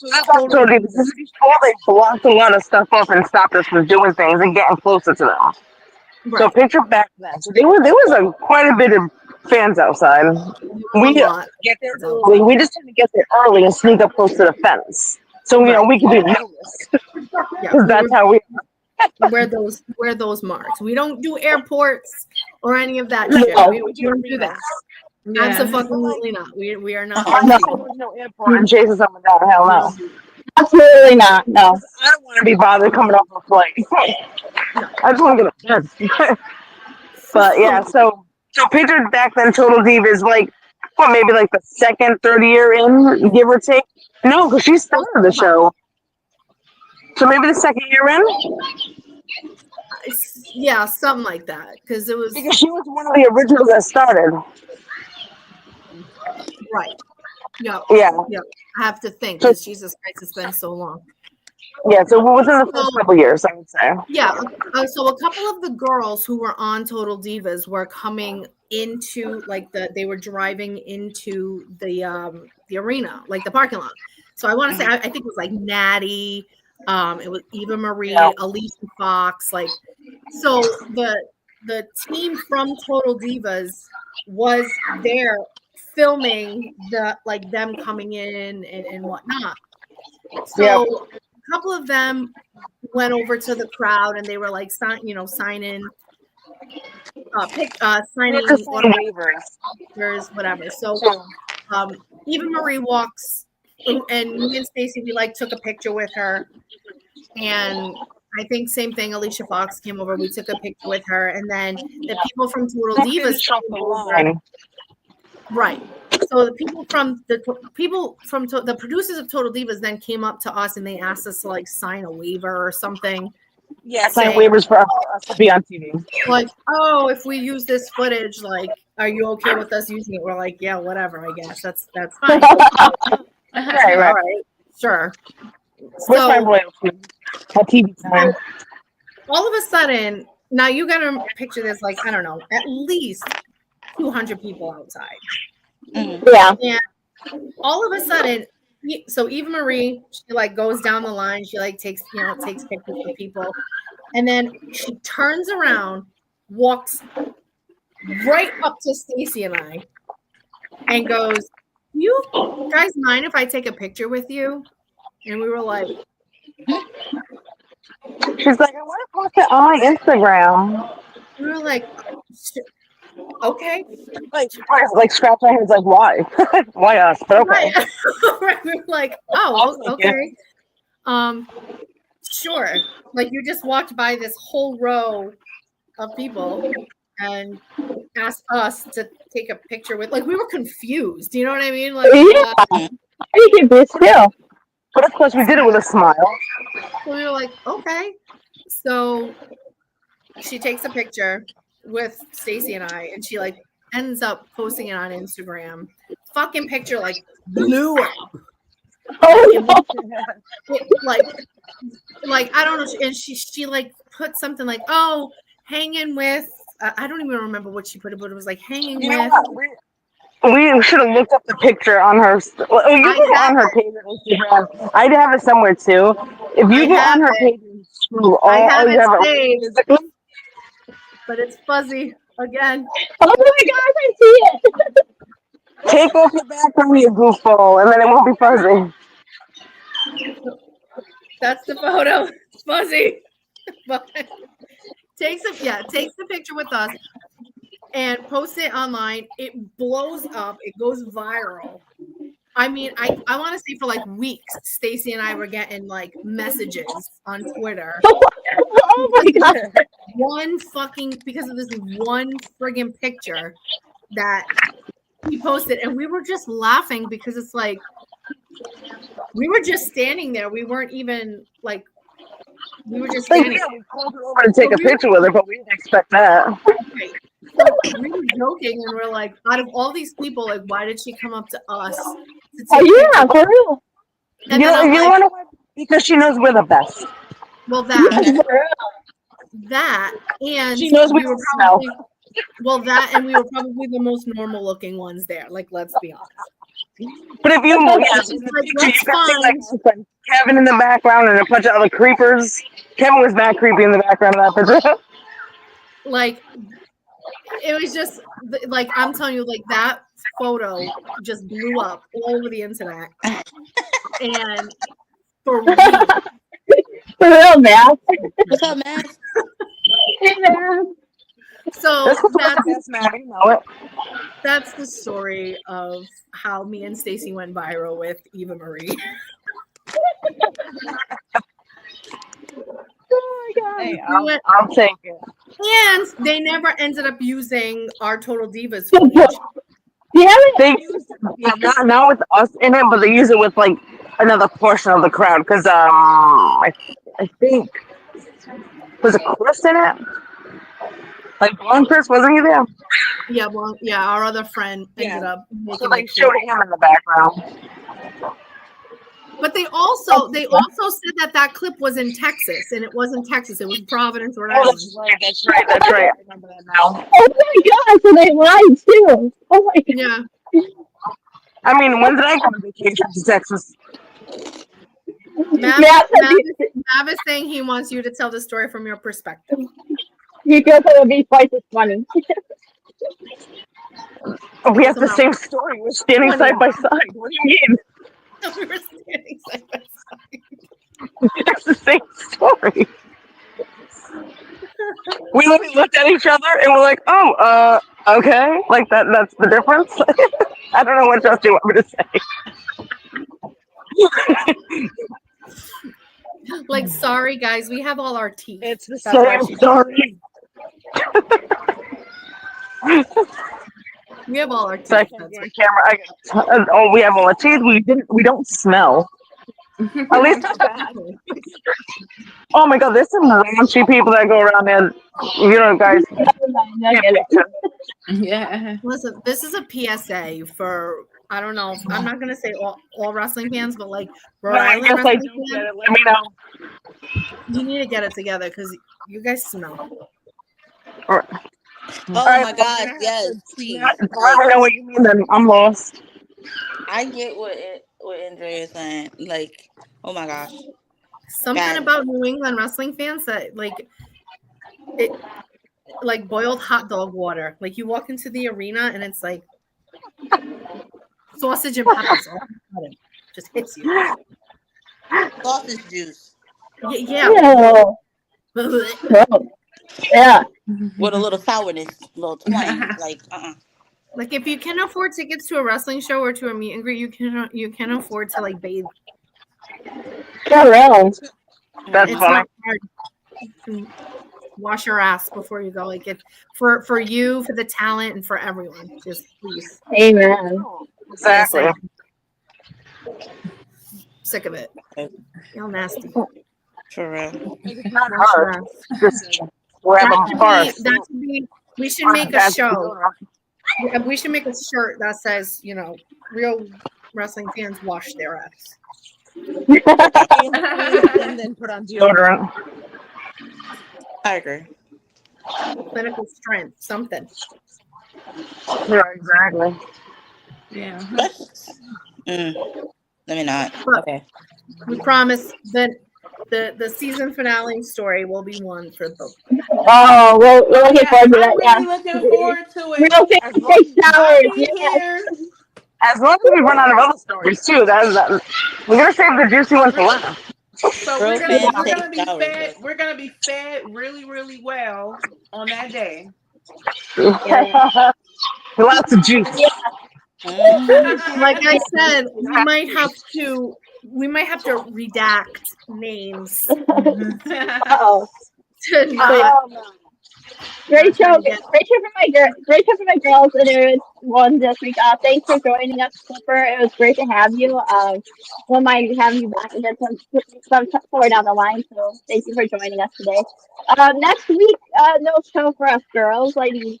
that's Total Divas. This is before they blocked a lot of stuff up and stopped us from doing things and getting closer to them. Right. So picture back then. So there was quite a bit of fans outside. We get there early. We just tend to get there early and sneak up close to the fence, so we can be noticed. Because that's how we wear those marks. We don't do airports or any of that shit. We don't do that. Absolutely not. We are not. No airport and chasing someone down. Hell no. Absolutely not. No. I don't want to be bothered coming off a flight. I just want to get a chance. But yeah, so pictured back then, Total Divas like maybe like the second, third year in, give or take. No, because she started the show. So maybe the second year in. Yeah, something like that. Because she was one of the originals that started. Right. Yeah. I have to think because Jesus Christ, it's been so long. Yeah, so within the first couple years, I would say. Yeah, so a couple of the girls who were on Total Divas were coming into they were driving into the arena, like the parking lot. So I want to say I think it was like Natty, it was Eva Marie, Alicia Fox, so the team from Total Divas was there filming them coming in and whatnot. So a couple of them went over to the crowd and they were like signing waivers, whatever. So Eva Marie walks and me and Stacey, we took a picture with her, and I think same thing. Alicia Fox came over, we took a picture with her, and then the people from Total Divas came over. Right. So the producers of Total Divas then came up to us and they asked us to sign a waiver or something. Yeah, sign waivers for us to be on TV. If we use this footage, are you okay with us using it? We're like, yeah, whatever. I guess that's fine. Right. Sure. So TV time. All of a sudden, now you got to picture this I don't know, at least 200 people outside. Yeah. And all of a sudden, so Eva Marie, she goes down the line. She takes pictures of people, and then she turns around, walks right up to Stacey and I, and goes, "You guys mind if I take a picture with you?" And we were like, she's like, "I want to post it on my Instagram." We were like, okay. Scratch our heads, why? Why us? But okay. Right. We were like, oh, okay. Sure. You just walked by this whole row of people and asked us to take a picture with, we were confused. You know what I mean? You can be still. But of course, we did it with a smile. So we were like, okay. So she takes a picture with Stacey and I, and she ends up posting it on Instagram. Fucking picture blew up. Oh, I don't know. And she put something oh, hanging with. I don't even remember what she put, but it was hanging with. We should have looked up the picture on her. You go on her page on Instagram. I have it somewhere too. If you go on her page and scroll all, I have it saved, but it's fuzzy again. Oh my god, I see it. Take off the background, you goofball, and then it won't be fuzzy. That's the photo. It's fuzzy. But takes the picture with us and posts it online. It blows up. It goes viral. I mean, I want to say for weeks, Stacey and I were getting messages on Twitter. Oh my god! Because of this one friggin' picture that he posted, and we were just laughing because it's we were just standing there. We weren't even we were just standing. We called her over to take a picture with her, but we didn't expect that. Right. So we were joking, and we're like, out of all these people, why did she come up to us? Oh yeah, for real. And you want to why? Because she knows we're the best. Well, that and she knows we were probably and we were probably the most normal looking ones there. Let's be honest. But if you see Kevin in the background and a bunch of other creepers. Kevin was that creepy in the background of that picture. it was just like I'm telling you, like that photo just blew up all over the internet, and for real. For real, man. What's up, man? Hey, man. So that's that's the story of how me and Stacey went viral with Eva Marie. Oh my God. Hey, I'll take it. And they never ended up using our Total Divas footage. They use not with us in it, but they use it with like another portion of the crowd because I think was it Chris in it? Like blonde Chris, wasn't he there? Yeah, well, yeah, our other friend ended up making So they it showed him in the background. But they also said that clip was in Texas, and it wasn't Texas. It was Providence, Rhode Island. That's right. I remember that now. Oh my God! So they lied too. Oh my God. Yeah. I mean, when did I go on vacation to Texas? Mav is saying he wants you to tell the story from your perspective. You feel it would be twice as funny. We have the same story. We're standing side by side. What do you mean? We were standing side by side. It's the same story. We literally looked at each other and we're like, "Oh, okay." Like that's the difference. I don't know what else you want me to say. Like, sorry guys, we have all our teeth. It's the same story. We have all our teeth. So I can't get camera. Oh, we have all our teeth. We don't smell. At least not bad. Oh my God, there's some raunchy people that go around there. You know, guys. Yeah. Listen, this is a PSA for, I don't know, I'm not gonna say all wrestling fans, but like Rhode Island I wrestling do get fans, it. Let me know. you need to get it together because you guys smell. Oh my God, yes, please. Let me know what you mean. Then I'm lost. I get what Andrea is saying. Like, oh my gosh. Something about New England wrestling fans that like it, like boiled hot dog water. Like you walk into the arena and it's like sausage and peppers all of a sudden. Just hits you. Sausage juice. Yeah. Yeah. With a little sourness, a little twang. Like, Like if you can afford tickets to a wrestling show or to a meet and greet, you can afford to like bathe. Around. That's it's funny. not hard. You can wash your ass before you go. Like it for you, for the talent, and for everyone. Just please. Amen. Exactly. Sick of it. Y'all nasty. For real. It's not hard. Just grab them first. We should make a show. We should make a shirt that says, you know, real wrestling fans wash their ass. And then put on deodorant. I agree. Clinical strength, something. Yeah, exactly. Yeah. Let me not. But okay. We promise that the season finale story will be one for both. Oh, well, we're looking forward to that. I'm really looking forward to it. Real face showers. Yes. As long as we run out of other stories too, we're gonna save the juicy one for last. So we're gonna be fed really, really well on that day. Lots of juice. Like I said, we might have to redact names. Oh. Great show for my girls, and it was one this week. Thanks for joining us, Clipper. It was great to have you. We might have you back again some somewhere down the line. So thank you for joining us today. Next week, no show for us girls. Lady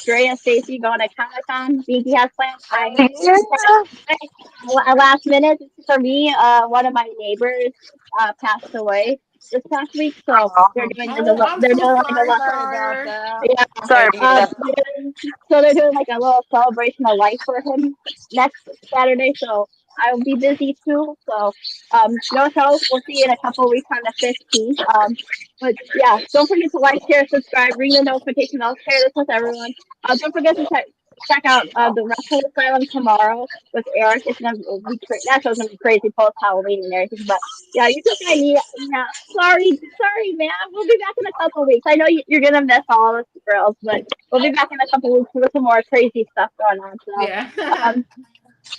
Draya Stacey going to Comic-Con. Binky has plans. Last minute for me. One of my neighbors passed away this past week, so they're doing like a so they're doing like a little celebration of life for him next Saturday. So I'll be busy too. So no shows. We'll see you in a couple of weeks on the 15th. But yeah, don't forget to like, share, subscribe, ring the notification bell, share this with everyone. Don't forget to check out the Wrestling Asylum tomorrow with Eric. It's gonna be that show's gonna be crazy post Halloween and everything. But yeah, you can find me. Yeah, sorry, man. We'll be back in a couple of weeks. I know you're gonna miss all of us girls, but we'll be back in a couple of weeks with some more crazy stuff going on. So Yeah.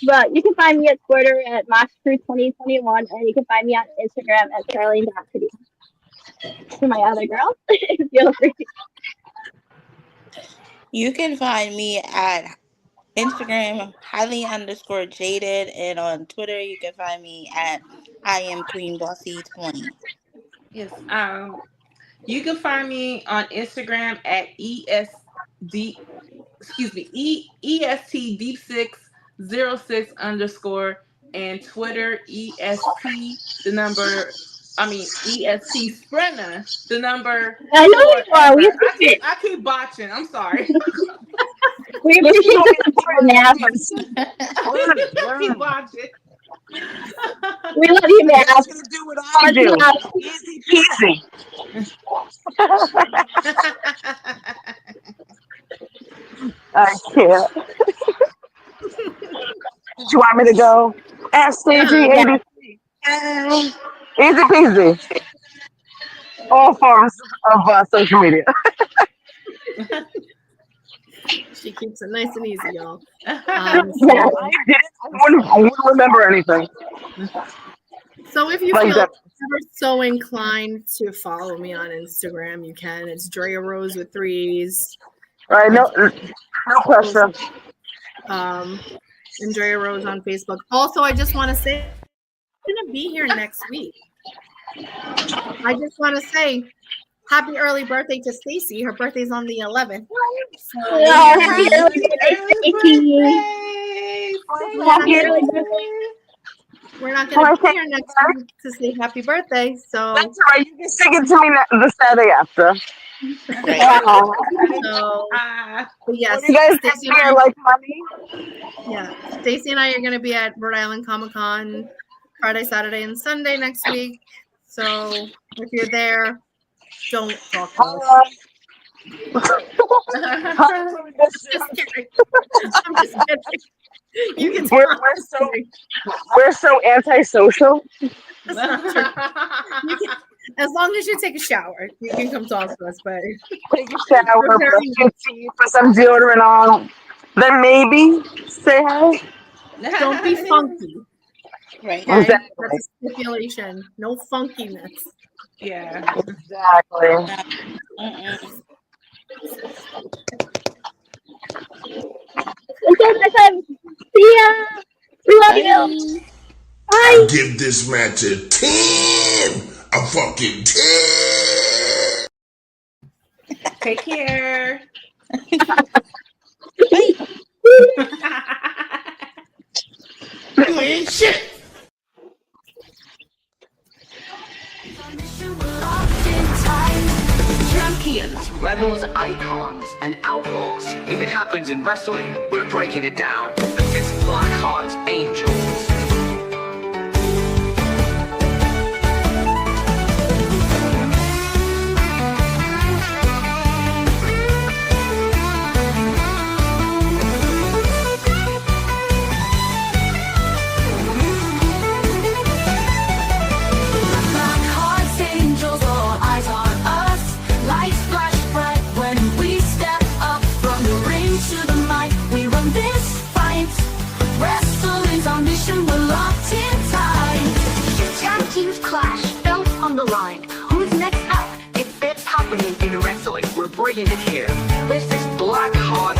but you can find me at Twitter at MaxCrew2021, and you can find me on Instagram at Charlene.City. To my other girls, feel free. You can find me at Instagram, highly_jaded, and on Twitter, you can find me at I am Queen Bossy 20. Yes. You can find me on Instagram at EST Deep 606 _ and Twitter EST Sprinter the number. I know you are. We appreciate. I keep botching. I'm sorry. We appreciate the support, man. I keep botching. We love you, man. You're gonna do what I do. Easy peasy. I can't. Did you want me to go? StayJ ABC. Easy peasy. All forms of social media. She keeps it nice and easy, y'all. I wouldn't remember anything. So if you Like feel that. ever so inclined to follow me on Instagram, you can. It's Draya Rose with 3s. Right, no question. And Draya Rose on Facebook. Also, I just want to say, I'm going to be here next week. I just want to say happy early birthday to Stacey. Her birthday's on the 11th. So, happy early birthday. We're not going to be here next week to say happy birthday. So that's all right. You can sing it to me the Saturday after. So, but yes, you guys Stacey here like money? Yeah, Stacey and I are going to be at Rhode Island Comic Con Friday, Saturday, and Sunday next week. So if you're there, don't talk to us. Just kidding. I'm just kidding. You can we're so antisocial. That's not true. You can, as long as you take a shower, you can come talk to us. But take a shower, brush your teeth, put some deodorant on, then maybe say hi. Don't be funky. Right. Okay? Exactly. That's a stipulation. No funkiness. Yeah. Exactly. Until next time. See ya. We love you. Bye. I give this match a 10. A fucking 10. Take care. You ain't shit. Champions, rebels, icons, and outlaws. If it happens in wrestling, we're breaking it down. It's Blackharts Angels. Blackharts Angels, all eyes on us. Lights flash bright when we step up from the ring to the mic. We run this fight. Wrestling's our mission, we're locked in tight. Tag teams clash, belt on the line. Who's next up? If it's happening in wrestling, we're bringing it here. This is Blackheart